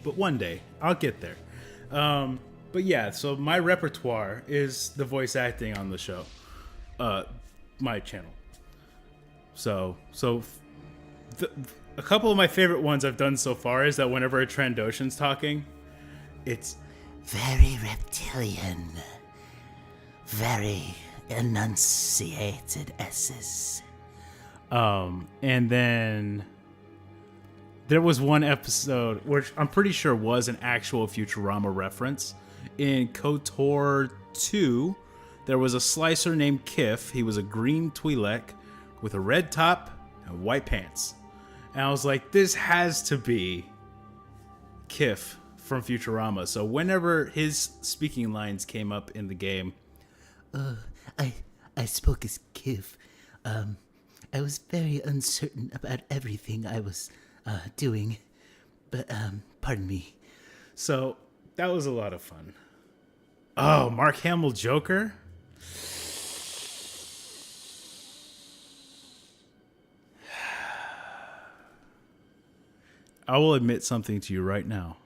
But one day I'll get there. But yeah, so my repertoire is the voice acting on the show, my channel. So a couple of my favorite ones I've done so far is that whenever a Trandoshan's talking, it's Very reptilian. Very enunciated S's. and then there was one episode which I'm pretty sure was an actual Futurama reference. In KOTOR 2, there was a slicer named Kif. He was a green Twi'lek with a red top and white pants. And I was like, this has to be Kif from Futurama. So whenever his speaking lines came up in the game, I spoke as Kiv. I was very uncertain about everything I was doing, but pardon me. so that was a lot of fun. Oh, Mark Hamill Joker? I will admit something to you right now.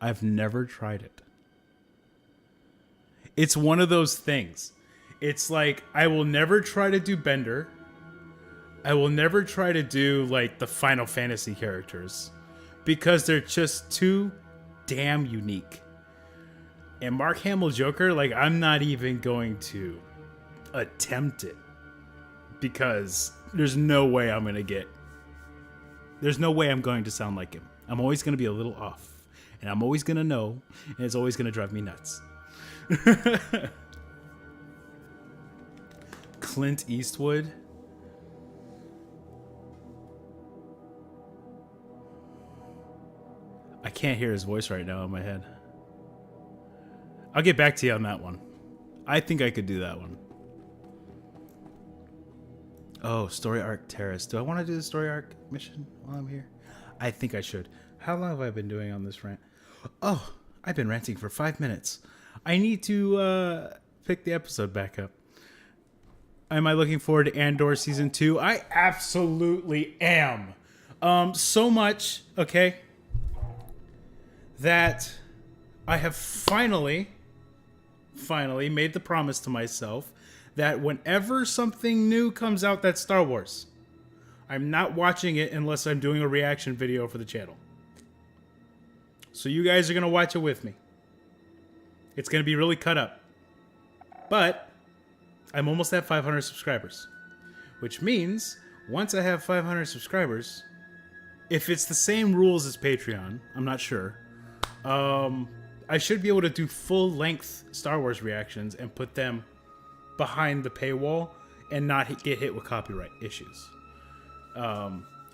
I've never tried it. It's one of those things. It's like, I will never try to do Bender. I will never try to do like the Final Fantasy characters because they're just too damn unique. And Mark Hamill Joker, like, I'm not even going to attempt it because there's no way I'm going to sound like him. I'm always going to be a little off, and I'm always going to know, and it's always going to drive me nuts. Clint Eastwood. I can't hear his voice right now in my head. I'll get back to you on that one. I think I could do that one. Oh, story arc Terrace. Do I want to do the story arc mission while I'm here? I think I should. How long have I been doing on this rant? Oh, I've been ranting for 5 minutes. I need to pick the episode back up. Am I looking forward to Andor Season 2? I absolutely am. So much, okay, that I have finally made the promise to myself that whenever something new comes out that's Star Wars, I'm not watching it unless I'm doing a reaction video for the channel. So you guys are going to watch it with me. It's going to be really cut up. But I'm almost at 500 subscribers, which means once I have 500 subscribers, if it's the same rules as Patreon, I'm not sure, I should be able to do full-length Star Wars reactions and put them behind the paywall and not get hit with copyright issues.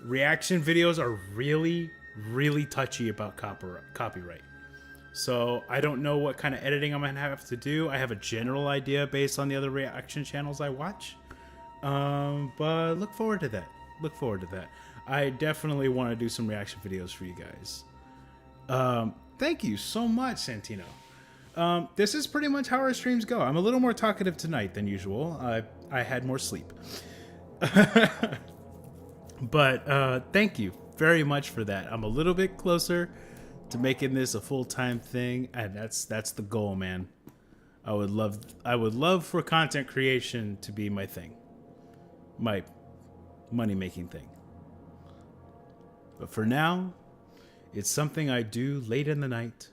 Reaction videos are really, really touchy about copyright. So I don't know what kind of editing I'm going to have to do. I have a general idea based on the other reaction channels I watch. But look forward to that. I definitely want to do some reaction videos for you guys. Thank you so much, Santino. This is pretty much how our streams go. I'm a little more talkative tonight than usual. I had more sleep. But thank you very much for that. I'm a little bit closer to making this a full-time thing, and that's the goal, man. I would love for content creation to be my thing. My money-making thing. But for now, it's something I do late in the night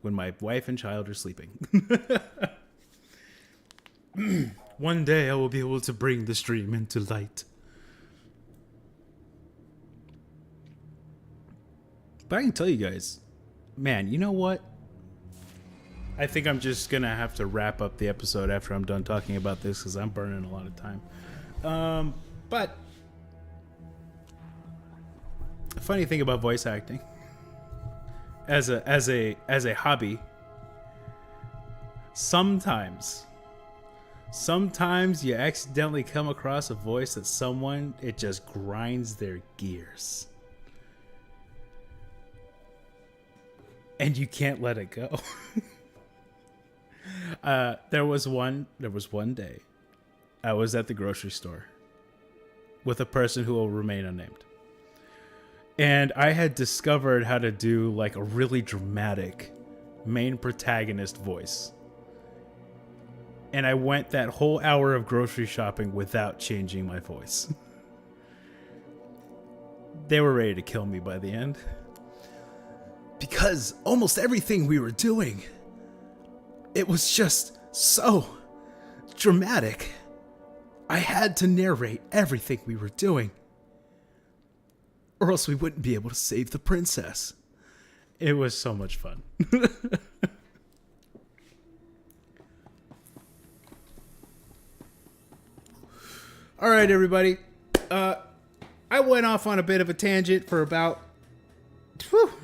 when my wife and child are sleeping. One day I will be able to bring the stream into light. But I can tell you guys, man, you know what? I think I'm just going to have to wrap up the episode after I'm done talking about this because I'm burning a lot of time. But the funny thing about voice acting as a hobby, sometimes you accidentally come across a voice that someone, it just grinds their gears. And you can't let it go. There was one day I was at the grocery store with a person who will remain unnamed. And I had discovered how to do like a really dramatic main protagonist voice. And I went that whole hour of grocery shopping without changing my voice. They were ready to kill me by the end. Because almost everything we were doing, it was just so dramatic. I had to narrate everything we were doing, or else we wouldn't be able to save the princess. It was so much fun. All right, everybody. I went off on a bit of a tangent for about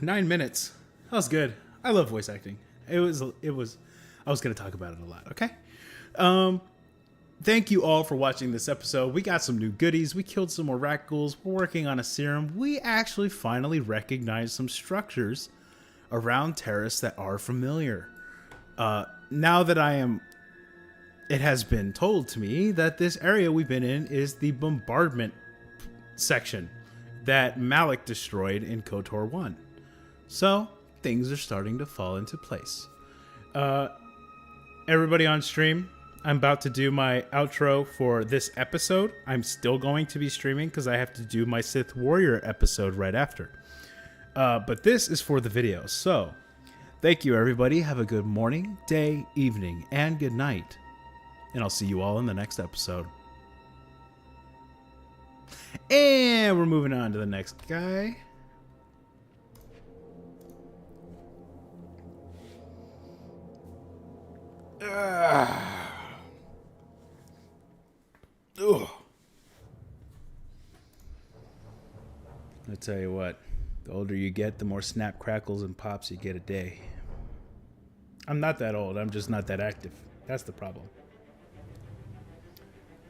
9 minutes. That was good. I love voice acting. It was. I was going to talk about it a lot. Okay. Thank you all for watching this episode. We got some new goodies. We killed some more rat ghouls. We're working on a serum. We actually finally recognized some structures around Terrace that are familiar. Now that it has been told to me that this area we've been in is the bombardment section that Malik destroyed in KOTOR 1. So, things are starting to fall into place. Everybody on stream, I'm about to do my outro for this episode. I'm still going to be streaming because I have to do my Sith Warrior episode right after. But this is for the video. So, thank you everybody. Have a good morning, day, evening, and good night. And I'll see you all in the next episode. And we're moving on to the next guy. I tell you what, the older you get, the more snap, crackles, and pops you get a day. I'm not that old, I'm just not that active. That's the problem.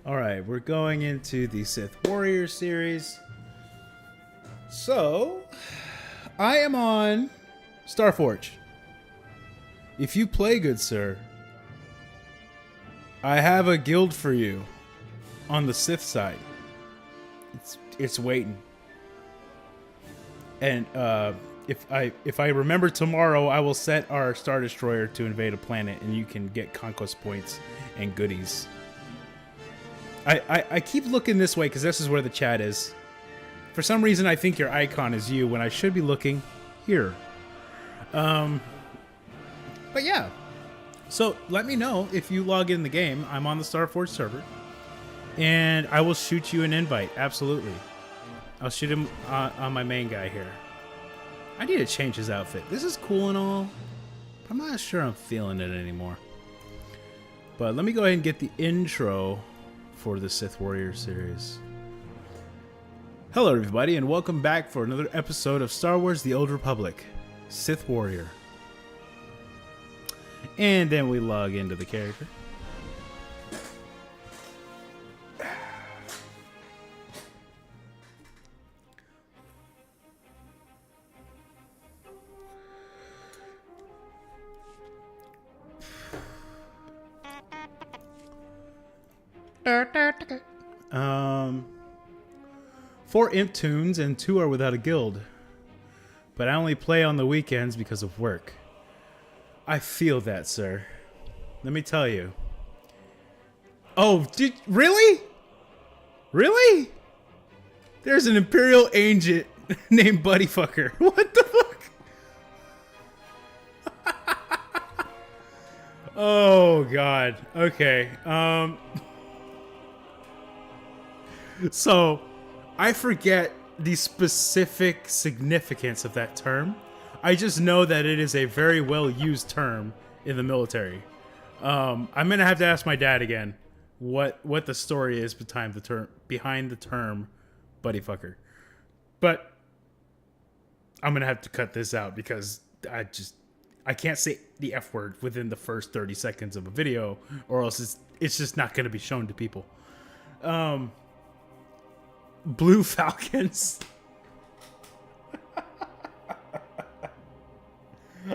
Alright, we're going into the Sith Warrior series. So, I am on Starforge. If you play, good sir, I have a guild for you on the Sith side. It's waiting. And if I remember tomorrow, I will set our Star Destroyer to invade a planet, and you can get conquest points and goodies. I keep looking this way because this is where the chat is. For some reason, I think your icon is you when I should be looking here. But yeah. So let me know if you log in the game. I'm on the Starforge server. And I will shoot you an invite. Absolutely. I'll shoot him on my main guy here. I need to change his outfit. This is cool and all. But I'm not sure I'm feeling it anymore. But let me go ahead and get the intro for the Sith Warrior series. Hello everybody and welcome back for another episode of Star Wars The Old Republic, Sith Warrior. And then we log into the character. Four imp tunes and 2 are without a guild. But I only play on the weekends because of work. I feel that, sir. Let me tell you. Oh, really? Really? There's an Imperial agent named Buddyfucker. What the fuck? God. Okay. So I forget the specific significance of that term. I just know that it is a very well used term in the military. I'm gonna have to ask my dad again what the story is behind the term buddy fucker. But I'm gonna have to cut this out because I can't say the F word within the first 30 seconds of a video, or else it's just not gonna be shown to people. Blue Falcons.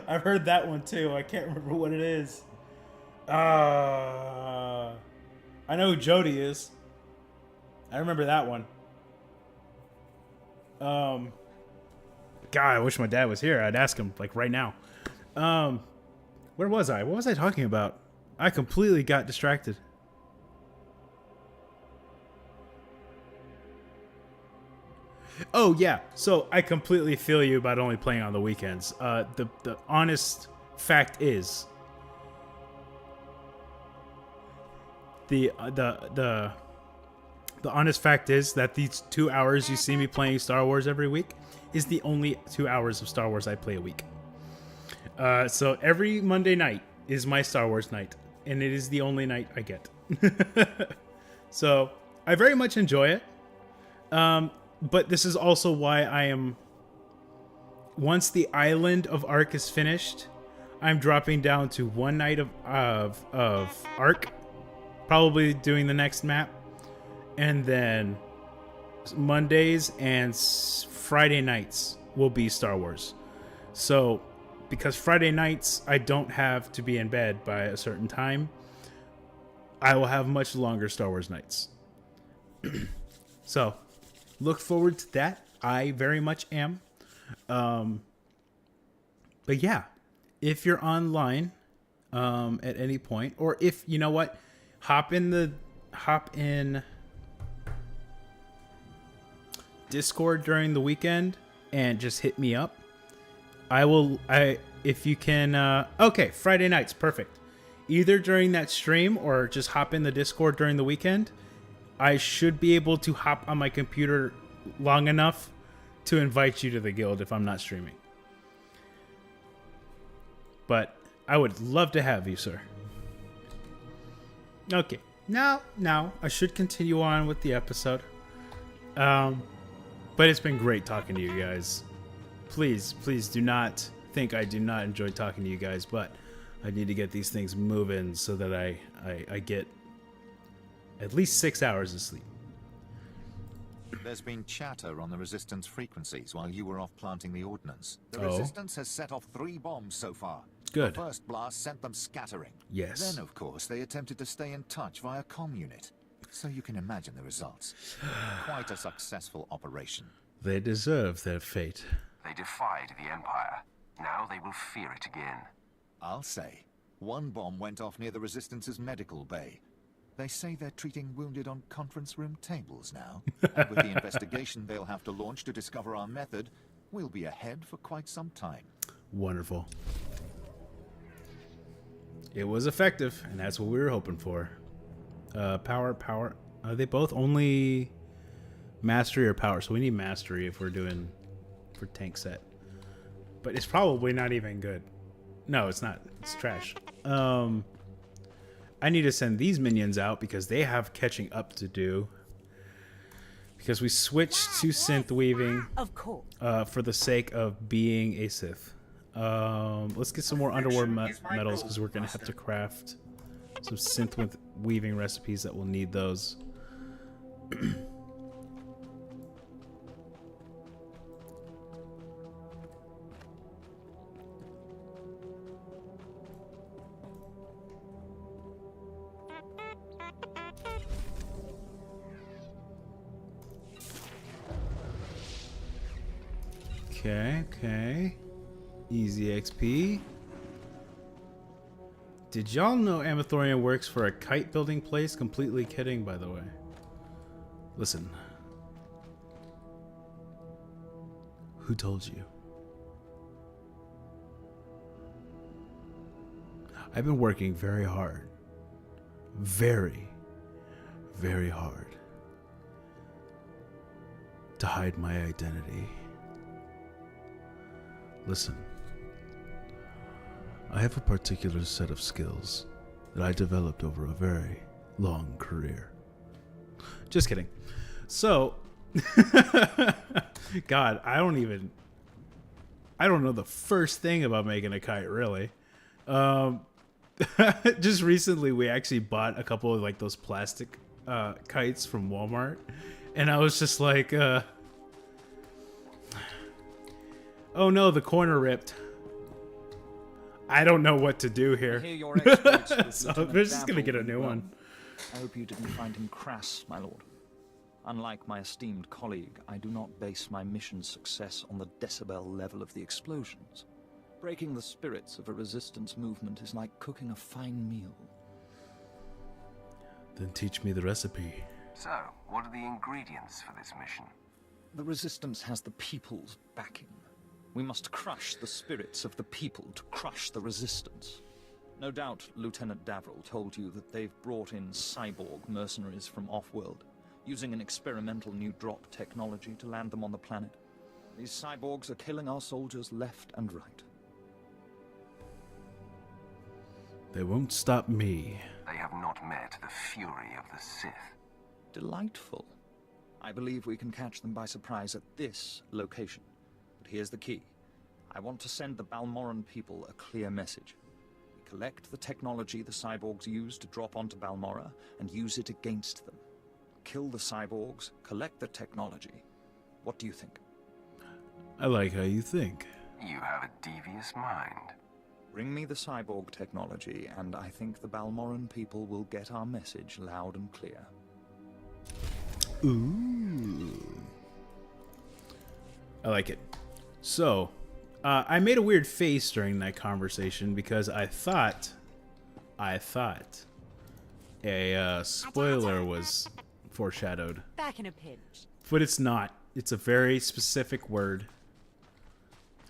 I've heard that one too. I can't remember what it is. I know who Jody is. I remember that one. God, I wish my dad was here. I'd ask him like right now. Where was I? What was I talking about? I completely got distracted. Oh yeah, so I completely feel you about only playing on the weekends. The honest fact is, the honest fact is that these 2 hours you see me playing Star Wars every week is the only 2 hours of Star Wars I play a week. So every Monday night is my Star Wars night, and it is the only night I get. So I very much enjoy it. But this is also why I am... Once the island of Ark is finished, I'm dropping down to one night of Ark. Probably doing the next map. And then Mondays and Friday nights will be Star Wars. So, because Friday nights I don't have to be in bed by a certain time, I will have much longer Star Wars nights. So... look forward to that. I very much am. But yeah, if you're online at any point, or if you know what, hop in Discord during the weekend and just hit me up. If you can. Okay, Friday nights, perfect. Either during that stream or just hop in the Discord during the weekend. I should be able to hop on my computer long enough to invite you to the guild if I'm not streaming. But I would love to have you, sir. Okay, now I should continue on with the episode. But it's been great talking to you guys. Please do not think I do not enjoy talking to you guys, but I need to get these things moving so that I get at least 6 hours of sleep. There's been chatter on the Resistance frequencies while you were off planting the ordnance. The Resistance has set off 3 bombs so far. Good. The first blast sent them scattering. Yes. Then, of course, they attempted to stay in touch via comm unit. So you can imagine the results. Quite a successful operation. They deserve their fate. They defied the Empire. Now they will fear it again. I'll say. 1 bomb went off near the Resistance's medical bay. They say they're treating wounded on conference room tables now. And with the investigation they'll have to launch to discover our method, we'll be ahead for quite some time. Wonderful. It was effective, and that's what we were hoping for. Power. Are they both only mastery or power? So we need mastery if we're doing for tank set. But it's probably not even good. No, it's not. It's trash. I need to send these minions out because they have catching up to do. Because we switched to synth weaving for the sake of being a Sith. Let's get some more underworld metals because we're going to have to craft some synth with weaving recipes that will need those. Okay. Easy XP. Did y'all know Amathorian works for a kite building place? Completely kidding, by the way. Listen. Who told you? I've been working very hard very, very hard to hide my identity. Listen, I have a particular set of skills that I developed over a very long career. Just kidding. So, God, I don't know the first thing about making a kite, really. Just recently, we actually bought a couple of like those plastic kites from Walmart, and I was just like, oh no, the corner ripped. I don't know what to do here. So we're just gonna get a new one. I hope you didn't find him crass, my lord. Unlike my esteemed colleague, I do not base my mission's success on the decibel level of the explosions. Breaking the spirits of a resistance movement is like cooking a fine meal. Then teach me the recipe. So, what are the ingredients for this mission? The resistance has the people's backing. We must crush the spirits of the people to crush the resistance. No doubt Lieutenant Davriel told you that they've brought in cyborg mercenaries from off-world, using an experimental new drop technology to land them on the planet. These cyborgs are killing our soldiers left and right. They won't stop me. They have not met the fury of the Sith. Delightful. I believe we can catch them by surprise at this location. But here's the key. I want to send the Balmoran people a clear message. We collect the technology the cyborgs use to drop onto Balmora and use it against them. Kill the cyborgs, collect the technology. What do you think? I like how you think. You have a devious mind. Bring me the cyborg technology, and I think the Balmoran people will get our message loud and clear. Ooh. I like it. So, I made a weird face during that conversation because I thought a spoiler was foreshadowed. Back in a pinch. But it's not. It's a very specific word.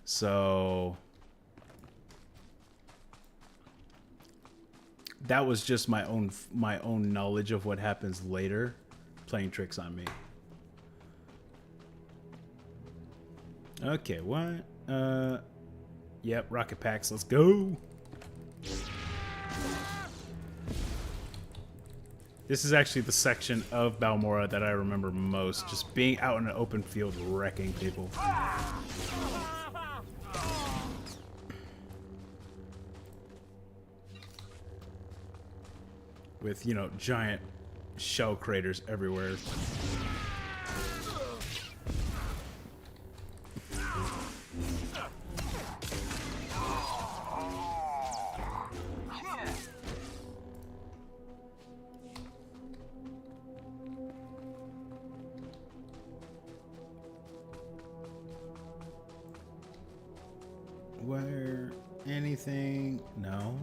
So that was just my own knowledge of what happens later playing tricks on me. Okay, what? Yep, rocket packs, let's go. This is actually the section of Balmora that I remember most, just being out in an open field wrecking people. With, you know, giant shell craters everywhere. Where anything? No.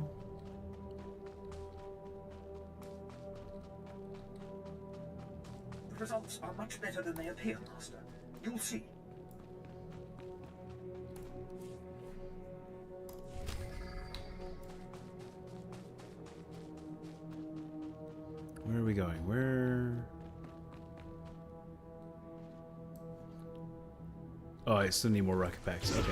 The results are much better than they appear, Master. You'll see. Where are we going? Where? Oh, I still need more rocket packs. Okay.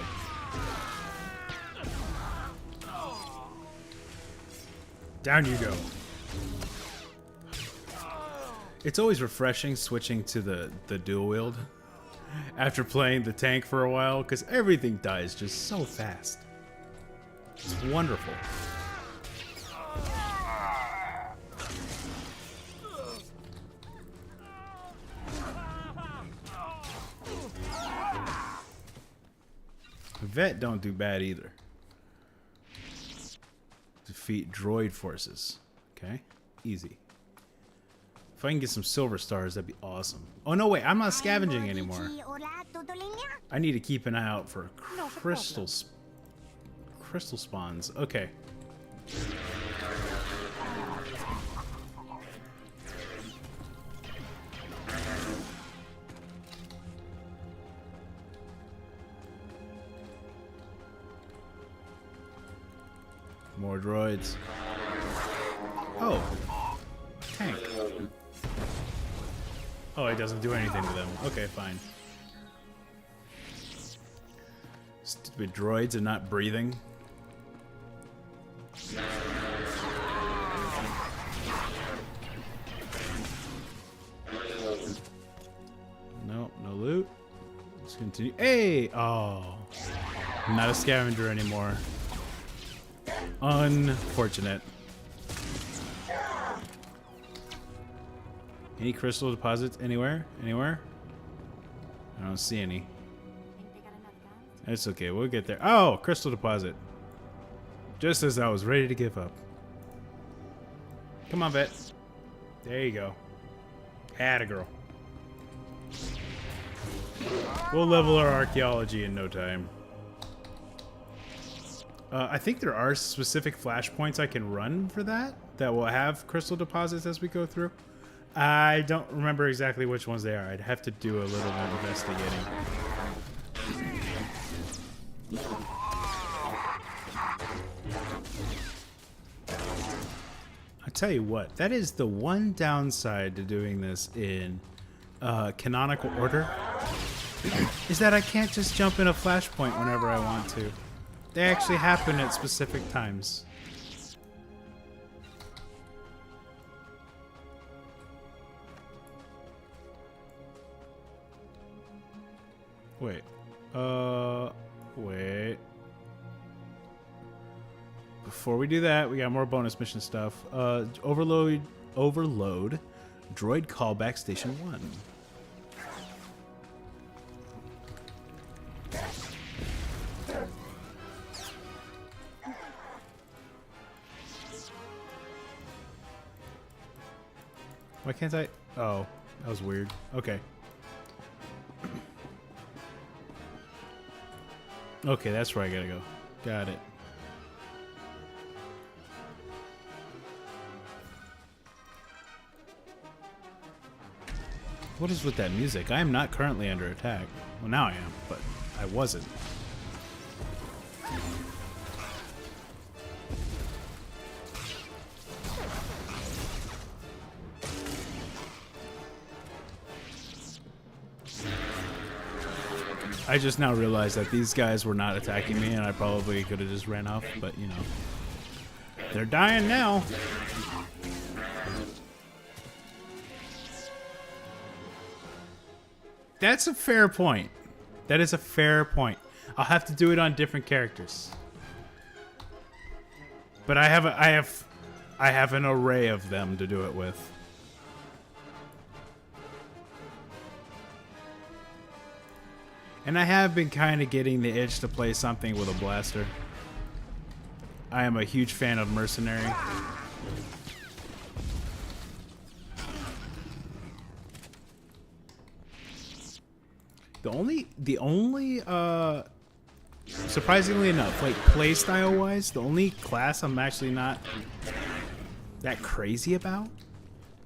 Down you go. It's always refreshing switching to the dual wield after playing the tank for a while, because everything dies just so fast. It's wonderful. Vet don't do bad either. Defeat droid forces. Okay, easy. If I can get some silver stars, that'd be awesome. Oh no, wait, I'm not scavenging anymore. I need to keep an eye out for crystal spawns. Okay. More droids. Oh. Oh, it doesn't do anything to them. Okay, fine. Stupid droids are not breathing. Nope, no loot. Let's continue. Hey! Oh. I'm not a scavenger anymore. Unfortunate. Any crystal deposits anywhere? Anywhere? I don't see any. It's okay, we'll get there. Oh, crystal deposit. Just as I was ready to give up. Come on, Vet. There you go. Atta girl. We'll level our archaeology in no time. I think there are specific flashpoints I can run for that will have crystal deposits as we go through. I don't remember exactly which ones they are. I'd have to do a little more investigating. I tell you what, that is the one downside to doing this in canonical order, is that I can't just jump in a flashpoint whenever I want to. They actually happen at specific times. Wait. Wait. Before we do that, we got more bonus mission stuff. Overload, droid callback station 1. Why can't I? Oh, that was weird. Okay. Okay, that's where I gotta go. Got it. What is with that music? I am not currently under attack. Well, now I am, but I wasn't. I just now realized that these guys were not attacking me, and I probably could have just ran off, but you know. They're dying now. That's a fair point. That is a fair point. I'll have to do it on different characters. But I have an array of them to do it with. And I have been kind of getting the itch to play something with a blaster. I am a huge fan of Mercenary. The only surprisingly enough, like playstyle wise, the only class I'm actually not that crazy about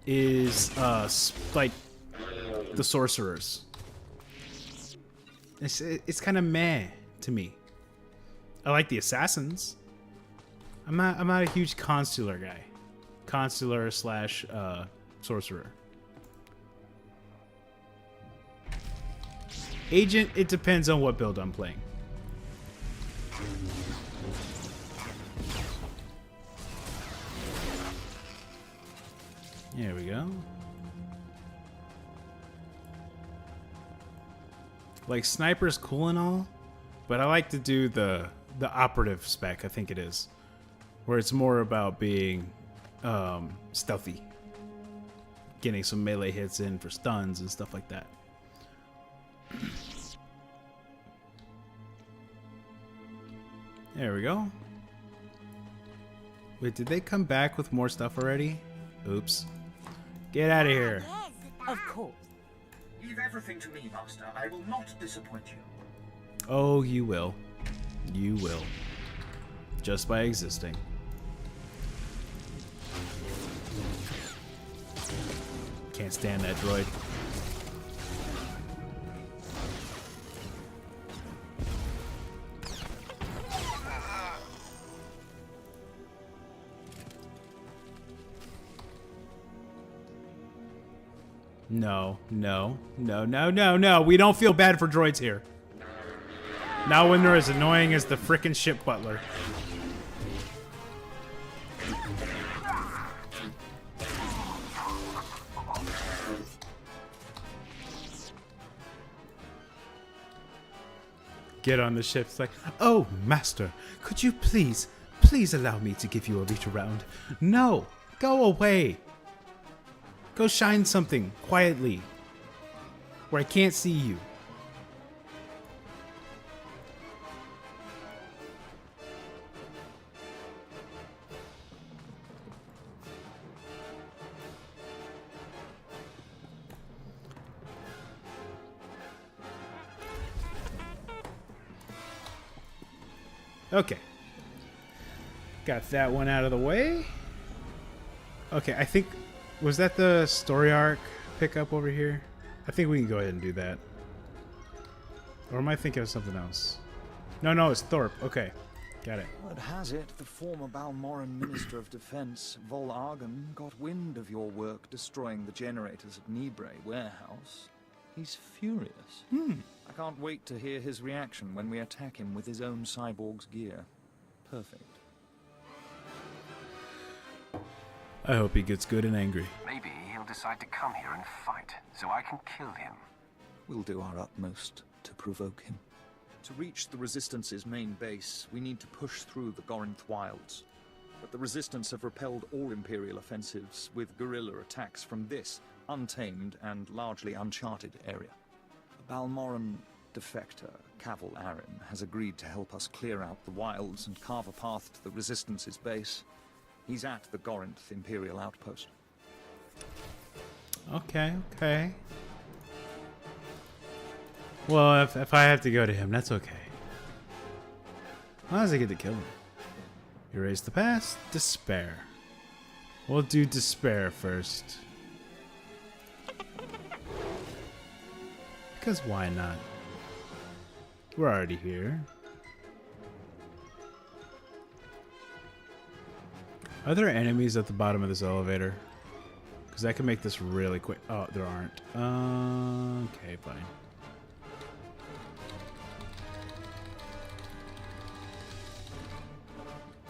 is like the sorcerers. It's kind of meh to me. I like the assassins. I'm not a huge consular guy. Consular slash sorcerer. Agent, it depends on what build I'm playing. There we go. Like, sniper's cool and all, but I like to do the operative spec, I think it is, where it's more about being stealthy, getting some melee hits in for stuns and stuff like that. There we go. Wait, did they come back with more stuff already? Oops. Get out of here. Of course. Leave everything to me, Master. I will not disappoint you. Oh, you will. You will. Just by existing. Can't stand that droid. No, no, no, no, no, no. We don't feel bad for droids here. Not when they're as annoying as the frickin' ship butler. Get on the ship. It's like, oh, master, could you please allow me to give you a reach around? No, go away. Go shine something quietly where I can't see you. Okay. Got that one out of the way. Okay, I think... Was that the story arc pickup over here? I think we can go ahead and do that. Or am I thinking of something else? No, it's Thorpe. Okay. Got it. Word has it, the former Balmoran Minister of Defense, Vol Argon, got wind of your work destroying the generators at Nibre warehouse. He's furious. I can't wait to hear his reaction when we attack him with his own cyborg's gear. Perfect. I hope he gets good and angry. Maybe he'll decide to come here and fight, so I can kill him. We'll do our utmost to provoke him. To reach the Resistance's main base, we need to push through the Gorinth wilds. But the Resistance have repelled all Imperial offensives with guerrilla attacks from this untamed and largely uncharted area. The Balmoran defector, Cavil Arin, has agreed to help us clear out the wilds and carve a path to the Resistance's base. He's at the Gorinth Imperial outpost. Okay. Well, if I have to go to him, that's okay. As long as I get to kill him. Erase the past. Despair. We'll do despair first. Because why not? We're already here. Are there enemies at the bottom of this elevator? Because that can make this really quick. Oh, there aren't. Okay, fine.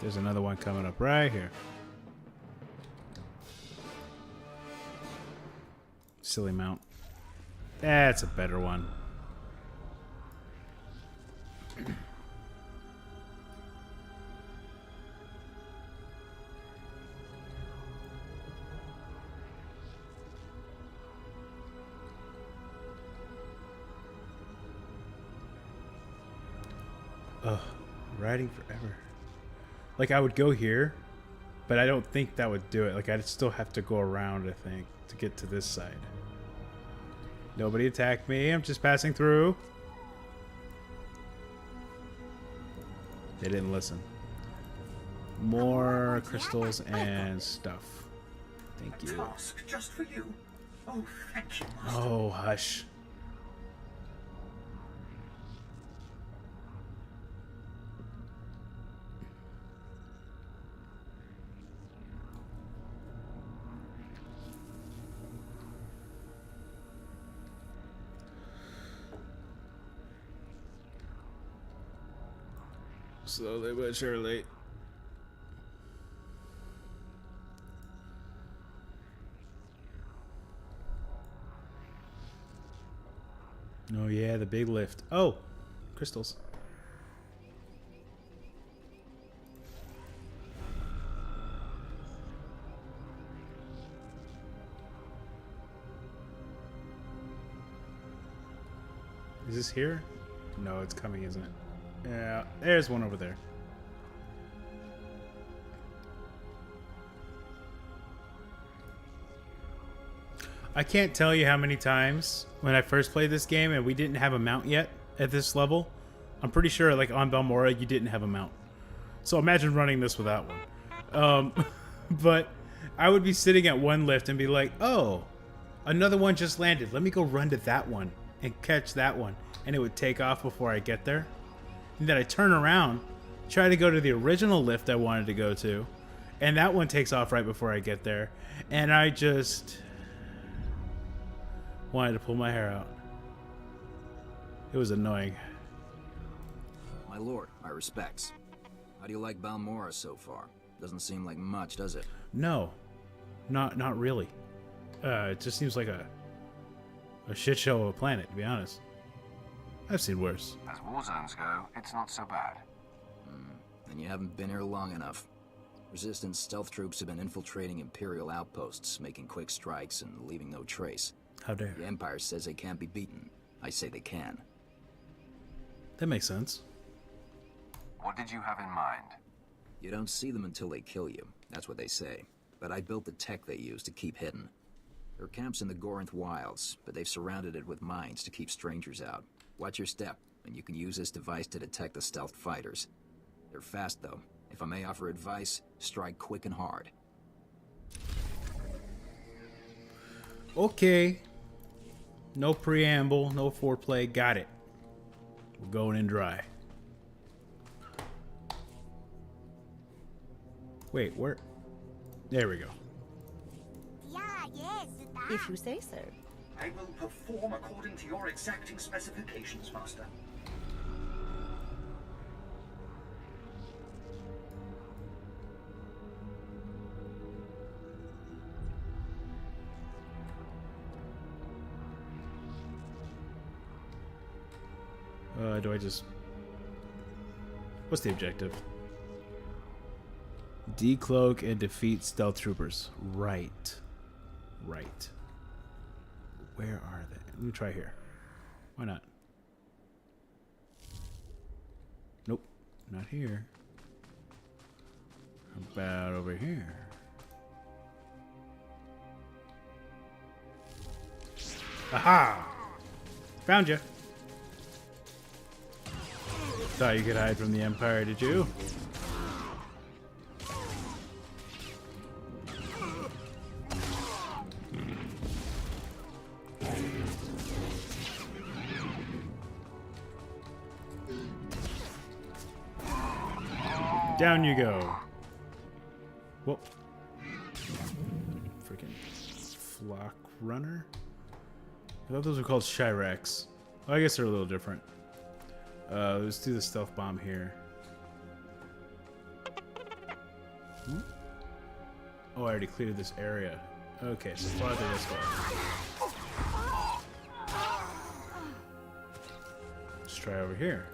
There's another one coming up right here. Silly mount. That's a better one. Ugh, riding forever. Like, I would go here, but I don't think that would do it. Like, I'd still have to go around, I think, to get to this side. Nobody attack me. I'm just passing through. They didn't listen. More crystals and stuff. Thank you. Task just for you. Oh, thank you, Master. Oh, hush. Slowly but surely. Oh yeah, the big lift. Oh, crystals. Is this here? No, it's coming, isn't it? Yeah, there's one over there. I can't tell you how many times when I first played this game and we didn't have a mount yet at this level. I'm pretty sure, like, on Balmora, you didn't have a mount. So imagine running this without one. But I would be sitting at one lift and be like, oh, another one just landed. Let me go run to that one and catch that one. And it would take off before I get there. And then I turn around, try to go to the original lift I wanted to go to, and that one takes off right before I get there. And I just... wanted to pull my hair out. It was annoying. My lord, my respects. How do you like Balmora so far? Doesn't seem like much, does it? No, not really. It just seems like a shit show of a planet, to be honest. I've seen worse. As war zones go, it's not so bad. Then you haven't been here long enough. Resistance stealth troops have been infiltrating Imperial outposts, making quick strikes and leaving no trace. How dare. The Empire says they can't be beaten. I say they can. That makes sense. What did you have in mind? You don't see them until they kill you. That's what they say. But I built the tech they use to keep hidden. There are camps in the Gorinth wilds, but they've surrounded it with mines to keep strangers out. Watch your step, and you can use this device to detect the stealth fighters. They're fast, though. If I may offer advice, strike quick and hard. Okay. No preamble, no foreplay. Got it. We're going in dry. Wait, where? There we go. If you say so. I will perform according to your exacting specifications, Master. Do I just... What's the objective? Decloak and defeat stealth troopers. Right. Right. Where are they? Let me try here. Why not? Nope. Not here. How about over here? Aha! Found you. Thought you could hide from the Empire, did you? Down you go. Whoa. Freaking flock runner? I thought those were called Shiraks. Well, I guess they're a little different. Let's do the stealth bomb here. Oh, I already cleared this area. Okay, so farther this way. Let's try over here.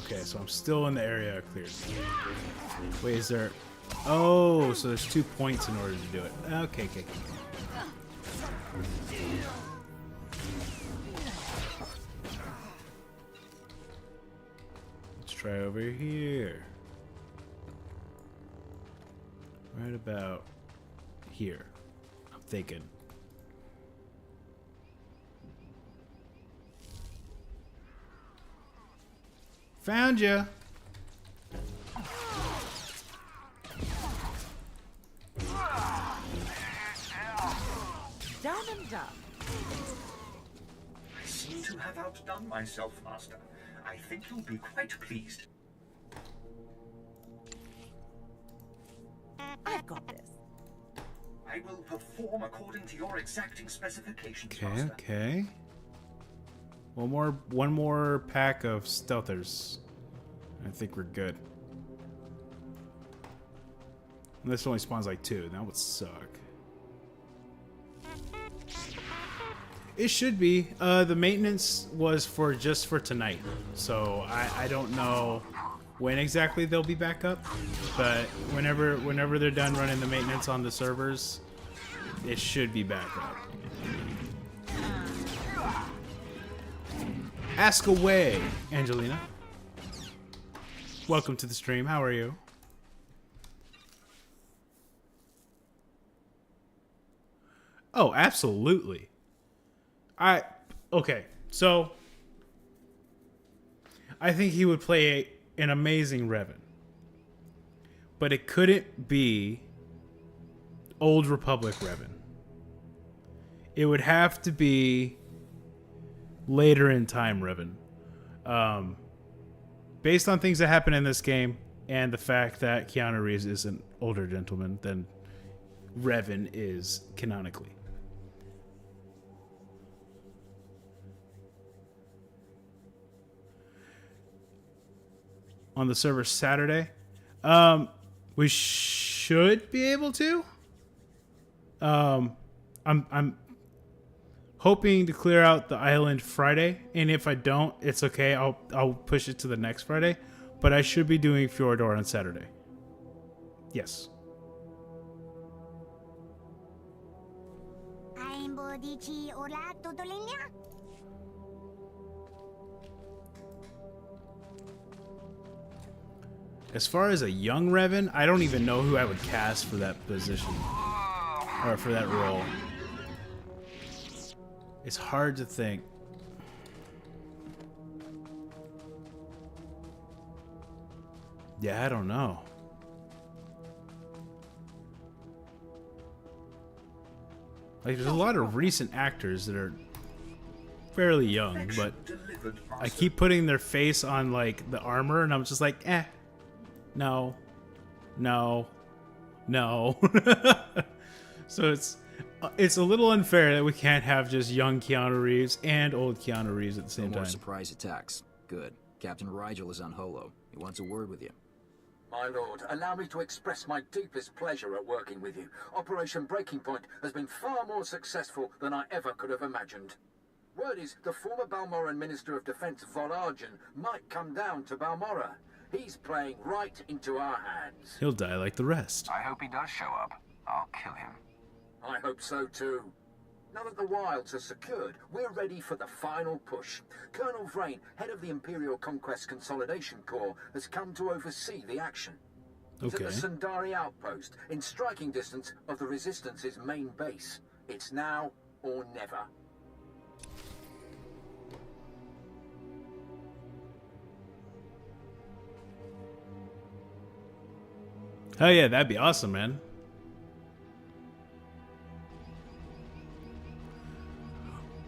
Okay, so I'm still in the area I cleared. Wait, is there... Oh, so there's 2 points in order to do it. Okay, okay. Let's try over here. Right about here, I'm thinking. Found ya. Done and done. I seem to have outdone myself, Master. I think you'll be quite pleased. I've got this. I will perform according to your exacting specifications, Okay, Master. okay. One more pack of stealthers. I think we're good. And this only spawns like 2. That would suck. It should be. The maintenance was for just for tonight. So I don't know when exactly they'll be back up. But whenever they're done running the maintenance on the servers, it should be back up. Ask away, Angelina. Welcome to the stream. How are you? Oh, absolutely. Okay, so I think he would play an amazing Revan. But it couldn't be Old Republic Revan. It would have to be later in time Revan. Based on things that happen in this game and the fact that Keanu Reeves is an older gentleman than Revan is canonically. On the server Saturday, we should be able to. I'm hoping to clear out the island Friday, and if I don't, it's okay. I'll push it to the next Friday, but I should be doing SWTOR on Saturday. Yes. As far as a young Revan, I don't even know who I would cast for that position. Or for that role. It's hard to think. Yeah, I don't know. Like, there's a lot of recent actors that are fairly young, but I keep putting their face on, like, the armor, and I'm just like, eh. No. No. No. So it's a little unfair that we can't have just young Keanu Reeves and old Keanu Reeves at the same No more time. surprise attacks. Good. Captain Rigel is on Holo. He wants a word with you. My lord, allow me to express my deepest pleasure at working with you. Operation Breaking Point has been far more successful than I ever could have imagined. Word is the former Balmoran Minister of Defense Volargen might come down to Balmora. He's playing right into our hands. He'll die like the rest. I hope he does show up. I'll kill him. I hope so too. Now that the wilds are secured, we're ready for the final push. Colonel Vrain, head of the Imperial Conquest Consolidation Corps, has come to oversee the action. He's Okay. at the Sundari outpost, in striking distance of the Resistance's main base. It's now or never. Oh yeah, that'd be awesome, man.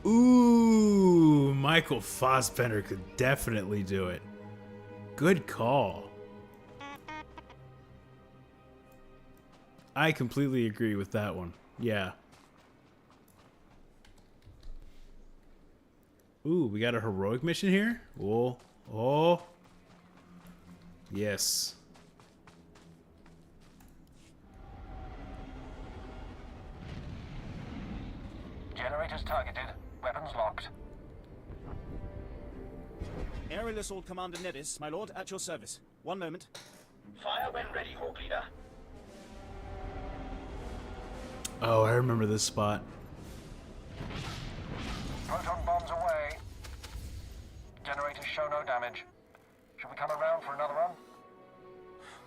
Ooh, Michael Fassbender could definitely do it. Good call. I completely agree with that one. Yeah. Ooh, we got a heroic mission here? Oh, oh. Yes. Generators targeted. Weapons locked. Aerial Assault Commander Nedis, my lord, at your service. One moment. Fire when ready, Hawk Leader. Oh, I remember this spot. Proton bombs away. Generators show no damage. Should we come around for another run?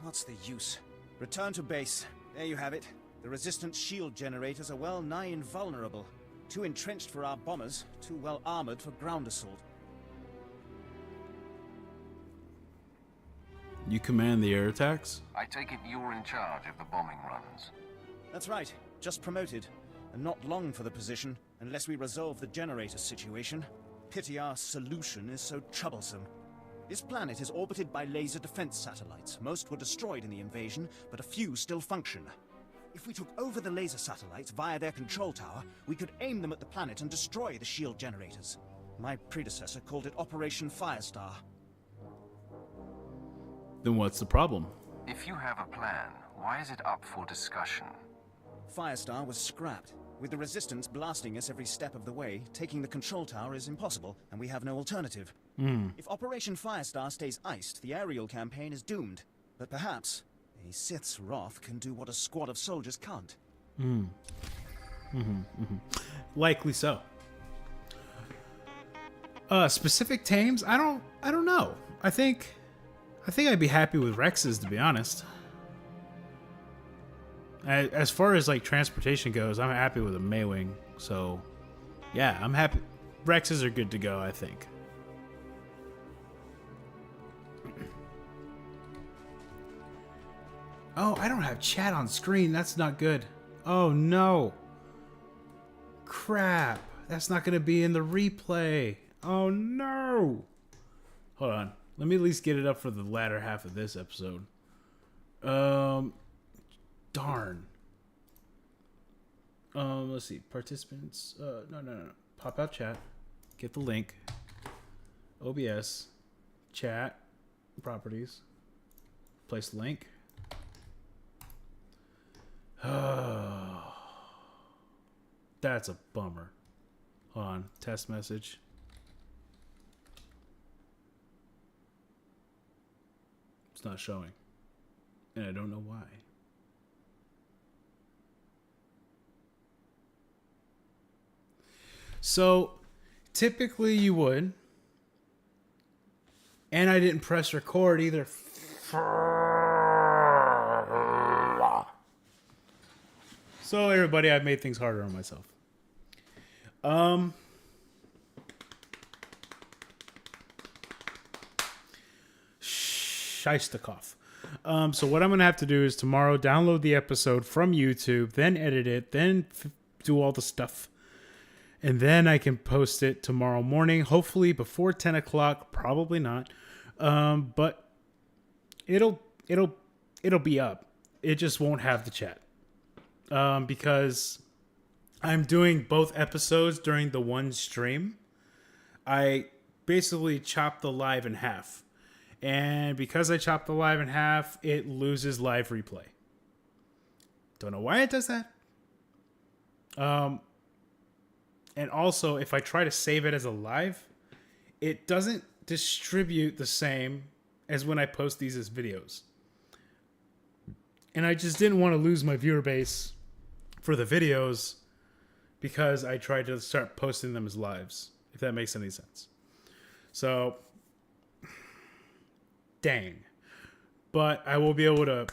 What's the use? Return to base. There you have it. The Resistance shield generators are well nigh invulnerable. Too entrenched for our bombers, too well armored for ground assault. You command the air attacks? I take it you're in charge of the bombing runs. That's right. Just promoted. And not long for the position, unless we resolve the generator situation. Pity our solution is so troublesome. This planet is orbited by laser defense satellites. Most were destroyed in the invasion, but a few still function. If we took over the laser satellites via their control tower, we could aim them at the planet and destroy the shield generators. My predecessor called it Operation Firestar. Then what's the problem? If you have a plan, why is it up for discussion? Firestar was scrapped. With the Resistance blasting us every step of the way, taking the control tower is impossible, and we have no alternative. If Operation Firestar stays iced, the aerial campaign is doomed. But perhaps a Sith's wrath can do what a squad of soldiers can't. Likely so. Specific tames? I don't know. I think I'd be happy with Rex's, to be honest. As far as like transportation goes, I'm happy with a Maywing. So, yeah, I'm happy. Rexes are good to go, I think. Oh, I don't have chat on screen. That's not good. Oh no. Crap. That's not going to be in the replay. Oh no. Hold on. Let me at least get it up for the latter half of this episode. Darn. Let's see. Participants. No. Pop out chat. Get the link. OBS. Chat. Properties. Place link. Oh, that's a bummer. Hold on. Test message. It's not showing. And I don't know why. So, typically you would. And I didn't press record either. So, everybody, I've made things harder on myself. Scheistikov. So what I'm going to have to do is tomorrow download the episode from YouTube, then edit it, then do all the stuff. And then I can post it tomorrow morning, hopefully before 10 o'clock, probably not. But it'll be up. It just won't have the chat. Because I'm doing both episodes during the one stream. I basically chopped the live in half. And because I chopped the live in half, it loses live replay. Don't know why it does that. And also, if I try to save it as a live, it doesn't distribute the same as when I post these as videos. And I just didn't want to lose my viewer base for the videos because I tried to start posting them as lives, if that makes any sense. So, dang. But I will be able to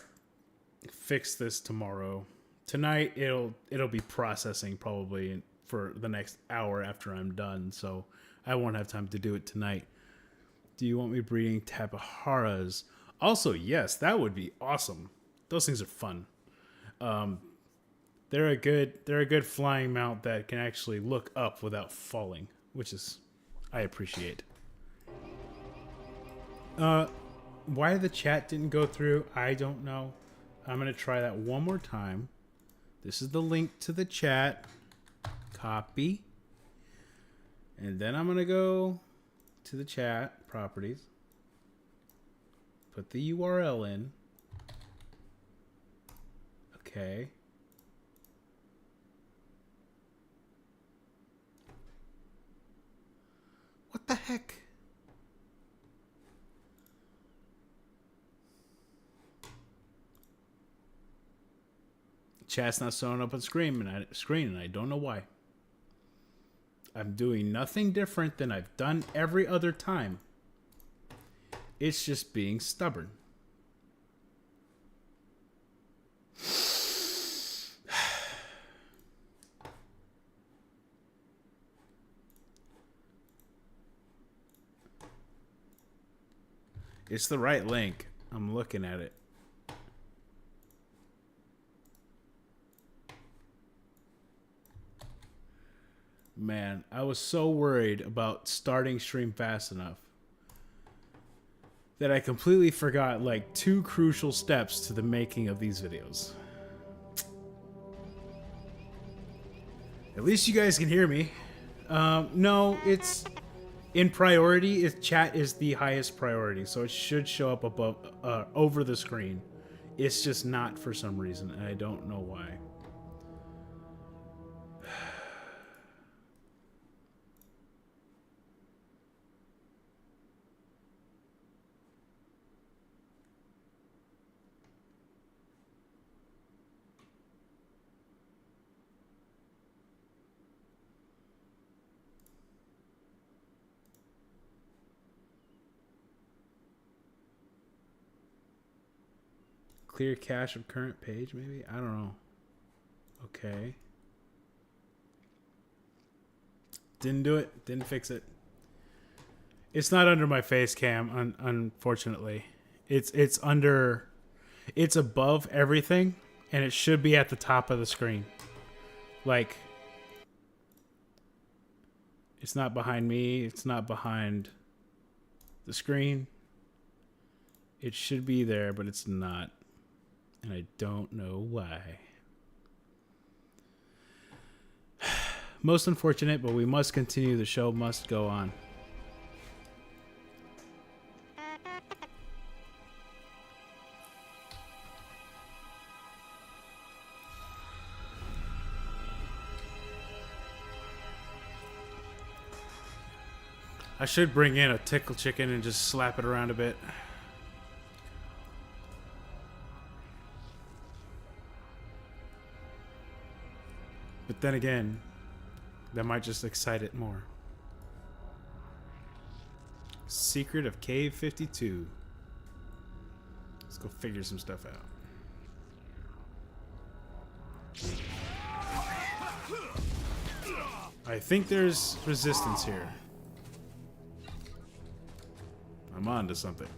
fix this tomorrow. Tonight, it'll be processing probably for the next hour after I'm done, so I won't have time to do it tonight. Do you want me breeding Tabaharas? Also, yes, that would be awesome. Those things are fun. They're a good flying mount that can actually look up without falling, which is I appreciate. Why the chat didn't go through, I don't know. I'm gonna try that one more time. This is the link to the chat. Copy. And then I'm gonna go to the chat properties. Put the URL in. Okay. What the heck? Chat's not showing up on screen, and I don't know why. I'm doing nothing different than I've done every other time. It's just being stubborn. It's the right link. I'm looking at it. Man, I was so worried about starting stream fast enough that I completely forgot like 2 crucial steps to the making of these videos. At least you guys can hear me. No, it's in priority. Chat is the highest priority, so it should show up above, over the screen. It's just not for some reason, and I don't know why. Clear cache of current page, maybe? I don't know. Okay. Didn't do it. Didn't fix it. It's not under my face cam, unfortunately. It's under... It's above everything, and it should be at the top of the screen. Like... It's not behind me. It's not behind the screen. It should be there, but it's not. And I don't know why. Most unfortunate, but we must continue. The show must go on. I should bring in a tickle chicken and just slap it around a bit. But then again, that might just excite it more. Secret of Cave 52. Let's go figure some stuff out. I think there's resistance here. I'm on to something.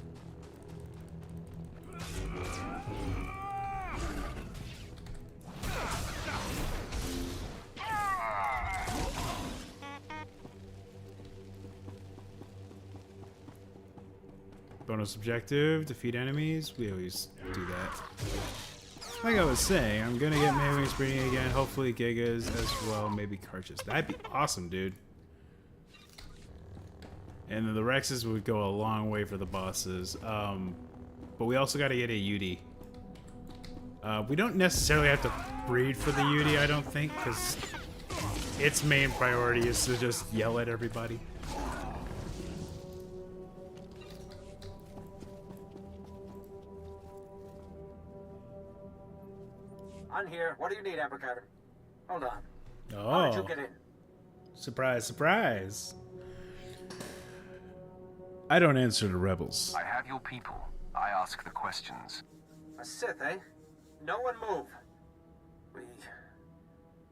Bonus objective, defeat enemies. We always do that. Like I was saying, I'm gonna get Maywings breeding again. Hopefully Gigas as well, maybe Carches. That'd be awesome, dude. And then the Rexes would go a long way for the bosses. But we also gotta get a UD. We don't necessarily have to breed for the UD, I don't think, because its main priority is to just yell at everybody. I'm here. What do you need, Abricator? Hold on. Oh. How did you get in? Surprise, surprise. I don't answer to rebels. I have your people. I ask the questions. A Sith, eh? No one move.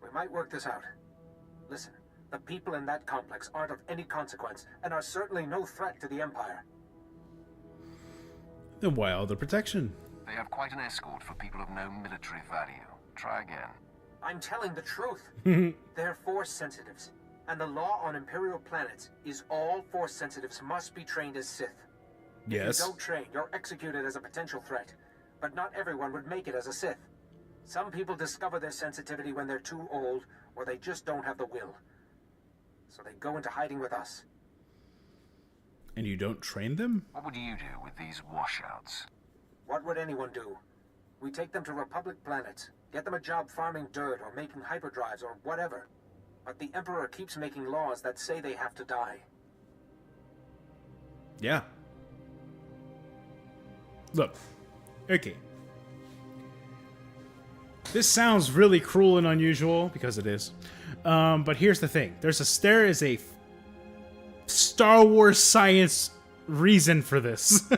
We might work this out. Listen, the people in that complex aren't of any consequence and are certainly no threat to the Empire. Then why all the protection? They have quite an escort for people of no military value. Try again. I'm telling the truth. They're Force sensitives. And the law on Imperial planets is all Force sensitives must be trained as Sith. Yes. If you don't train, you're executed as a potential threat. But not everyone would make it as a Sith. Some people discover their sensitivity when they're too old, or they just don't have the will. So they go into hiding with us. And you don't train them? What would you do with these washouts? What would anyone do? We take them to Republic planets, get them a job farming dirt or making hyperdrives or whatever. But the Emperor keeps making laws that say they have to die. Yeah. Look. Okay. This sounds really cruel and unusual, because it is. But here's the thing. There is a Star Wars science reason for this.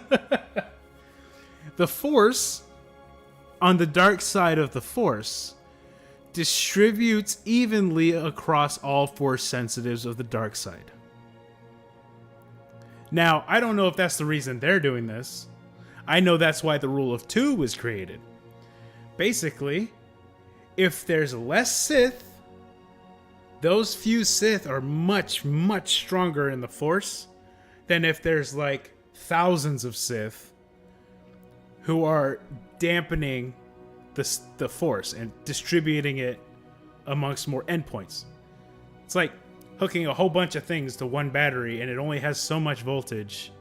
The Force, on the dark side of the Force, distributes evenly across all Force sensitives of the dark side. Now, I don't know if that's the reason they're doing this. I know that's why the rule of 2 was created. Basically, if there's less Sith, those few Sith are much, much stronger in the Force than if there's like thousands of Sith who are dampening the Force and distributing it amongst more endpoints. It's like hooking a whole bunch of things to one battery and it only has so much voltage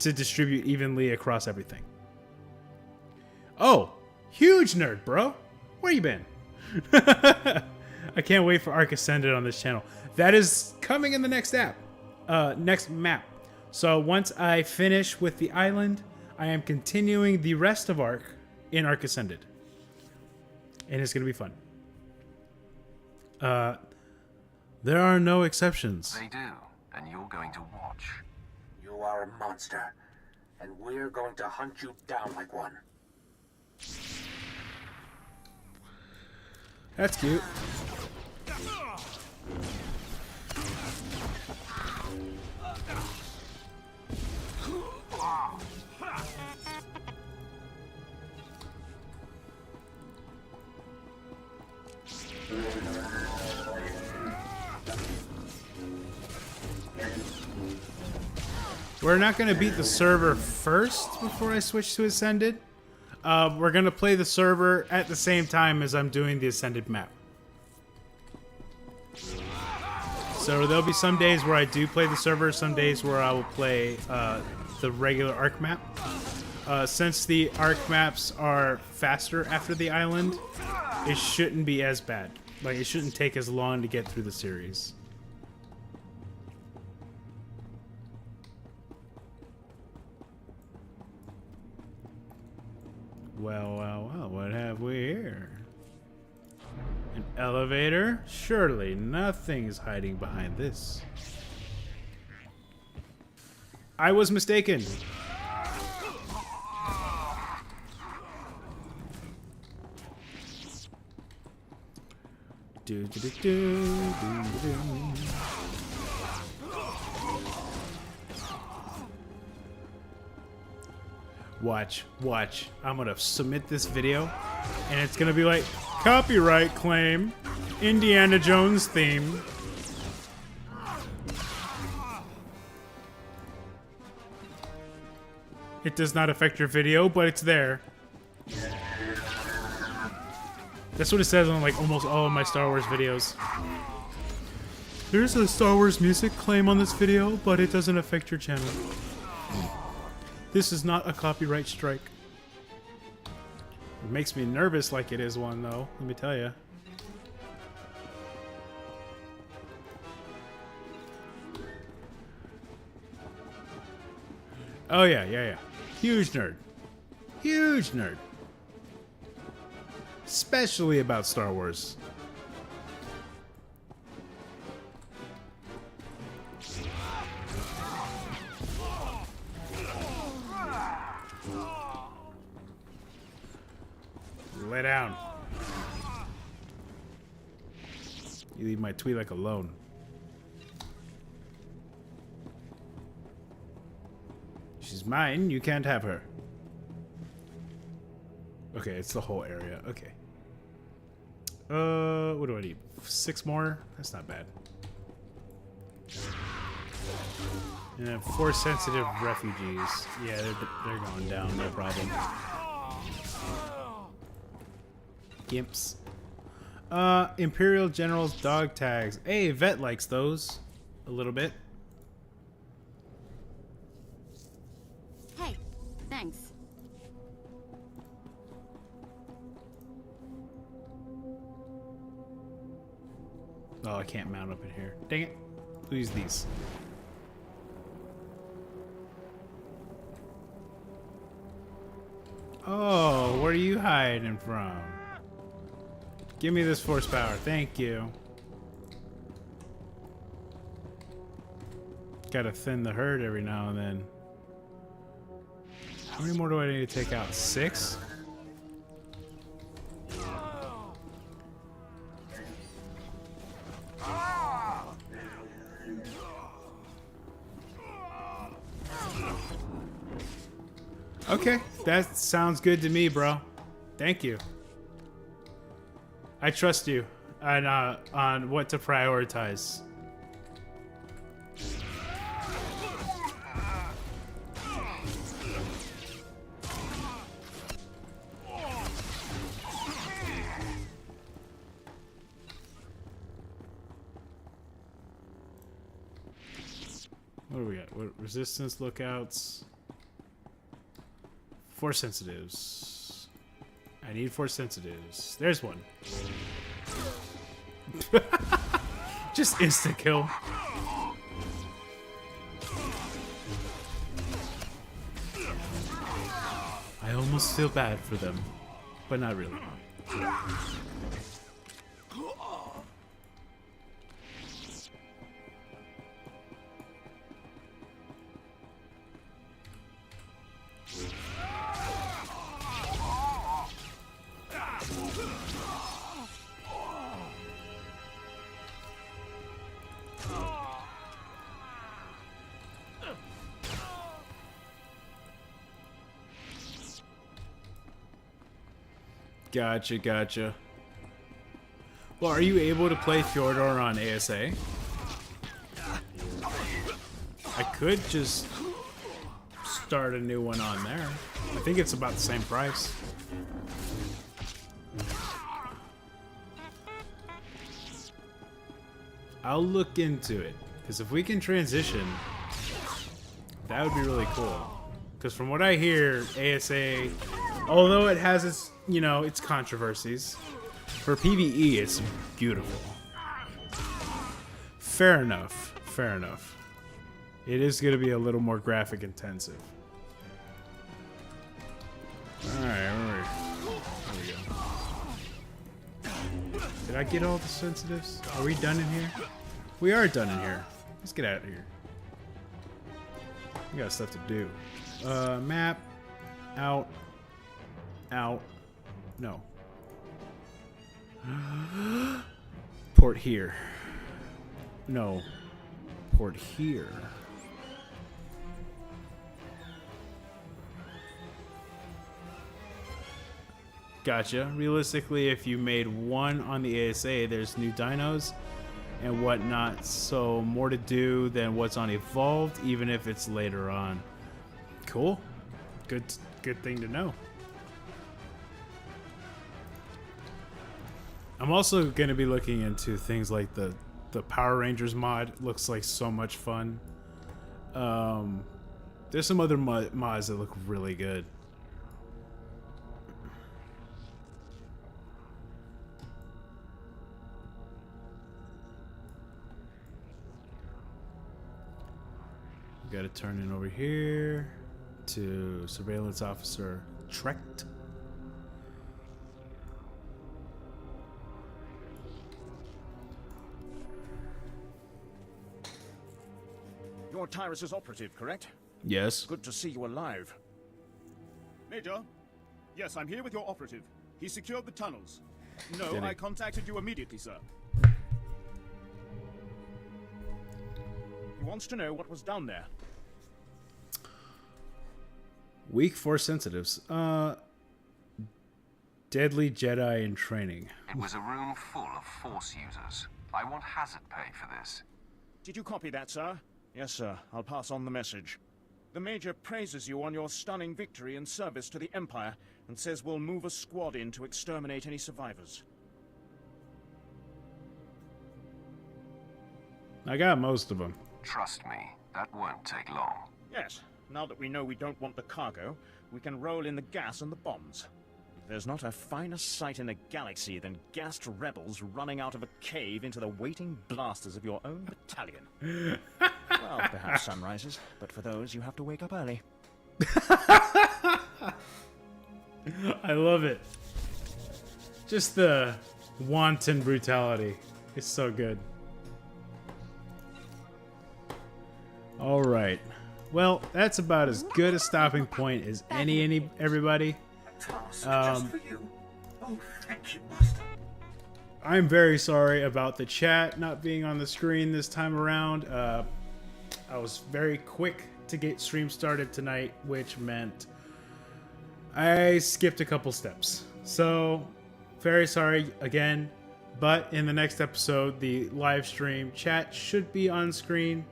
to distribute evenly across everything. Oh, huge nerd, bro. Where you been? I can't wait for Arc Ascended on this channel. That is coming in the next next map. So once I finish with the island, I am continuing the rest of Arc in Arc Ascended. And it's going to be fun. There are no exceptions. They do, and you're going to watch. You are a monster, and we're going to hunt you down like one. That's cute. We're not going to beat the server first before I switch to Ascended. We're going to play the server at the same time as I'm doing the Ascended map. So there'll be some days where I do play the server, some days where I will play the regular Ark map. Since the Ark maps are faster after the island, it shouldn't be as bad. Like, it shouldn't take as long to get through the series. Well, well, well, what have we here? An elevator? Surely nothing's hiding behind this. I was mistaken. Do, do, do, do, do, do. Watch, watch. I'm gonna submit this video, and it's gonna be like, copyright claim, Indiana Jones theme. It does not affect your video, but it's there. That's what it says on like almost all of my Star Wars videos. There's a Star Wars music claim on this video, but it doesn't affect your channel. This is not a copyright strike. It makes me nervous like it is one, though, let me tell you. Oh, yeah, yeah, yeah. Huge nerd. Huge nerd. Especially about Star Wars. Lay down. You leave my Twi'lek alone. She's mine, you can't have her. Okay, it's the whole area. Okay. What do I need? 6 more? That's not bad. And 4 sensitive refugees. Yeah, they're going down, no problem. Gimps. Imperial General's dog tags. Hey, Vet likes those. A little bit. Hey, thanks. Oh, I can't mount up in here. Dang it. Who use these? Oh, where are you hiding from? Give me this force power. Thank you. Gotta thin the herd every now and then. How many more do I need to take out? 6? Okay, that sounds good to me, bro. Thank you. I trust you on what to prioritize. What do we got? What resistance lookouts? Force sensitives. I need force sensitives. There's one. Just insta kill. I almost feel bad for them, but not really. Gotcha, gotcha. Well, are you able to play SWTOR on ASA? I could just start a new one on there. I think it's about the same price. I'll look into it. Because if we can transition, that would be really cool. Because from what I hear, ASA, although it has its, you know, its controversies, for PvE, it's beautiful. Fair enough. Fair enough. It is going to be a little more graphic intensive. Alright, there we go. Did I get all the sensitives? Are we done in here? We are done in here. Let's get out of here. We got stuff to do. Map. Out. Out. No. Port here. No. Port here. Gotcha. Realistically, if you made one on the ASA, there's new dinos and whatnot, so more to do than what's on Evolved, even if it's later on. Cool. Good thing to know. I'm also going to be looking into things like the Power Rangers mod. Looks like so much fun. There's some other mods that look really good. Got to turn in over here to Surveillance Officer Trecht. You're Tyrus's operative, correct? Yes. Good to see you alive. Major? Yes, I'm here with your operative. He secured the tunnels. No, Did he? I contacted you immediately, sir. He wants to know what was down there. Weak Force Sensitives. Deadly Jedi in training. It was a room full of Force users. I want hazard pay for this. Did you copy that, sir? Yes, sir. I'll pass on the message. The Major praises you on your stunning victory and service to the Empire and says we'll move a squad in to exterminate any survivors. I got most of them. Trust me, that won't take long. Yes. Now that we know we don't want the cargo, we can roll in the gas and the bombs. There's not a finer sight in the galaxy than gassed rebels running out of a cave into the waiting blasters of your own battalion. Well, perhaps sunrises, but for those you have to wake up early. I love it. Just the wanton brutality is so good. All right. Well, that's about as good a stopping point as everybody. Just for you. Oh, thank you, Master. I'm very sorry about the chat not being on the screen this time around. I was very quick to get stream started tonight, which meant I skipped a couple steps. So, very sorry again. But in the next episode, the live stream chat should be on screen,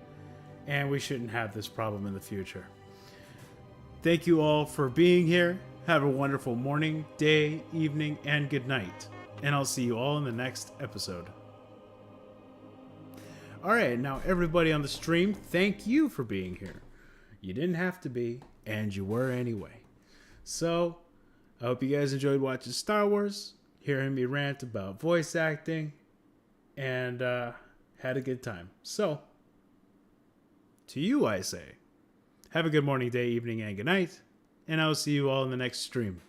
and we shouldn't have this problem in the future. Thank you all for being here. Have a wonderful morning, day, evening, and good night. And I'll see you all in the next episode. Alright, now everybody on the stream, thank you for being here. You didn't have to be, and you were anyway. So, I hope you guys enjoyed watching Star Wars, hearing me rant about voice acting, and had a good time. So, to you I say, have a good morning, day, evening, and good night. And I'll see you all in the next stream.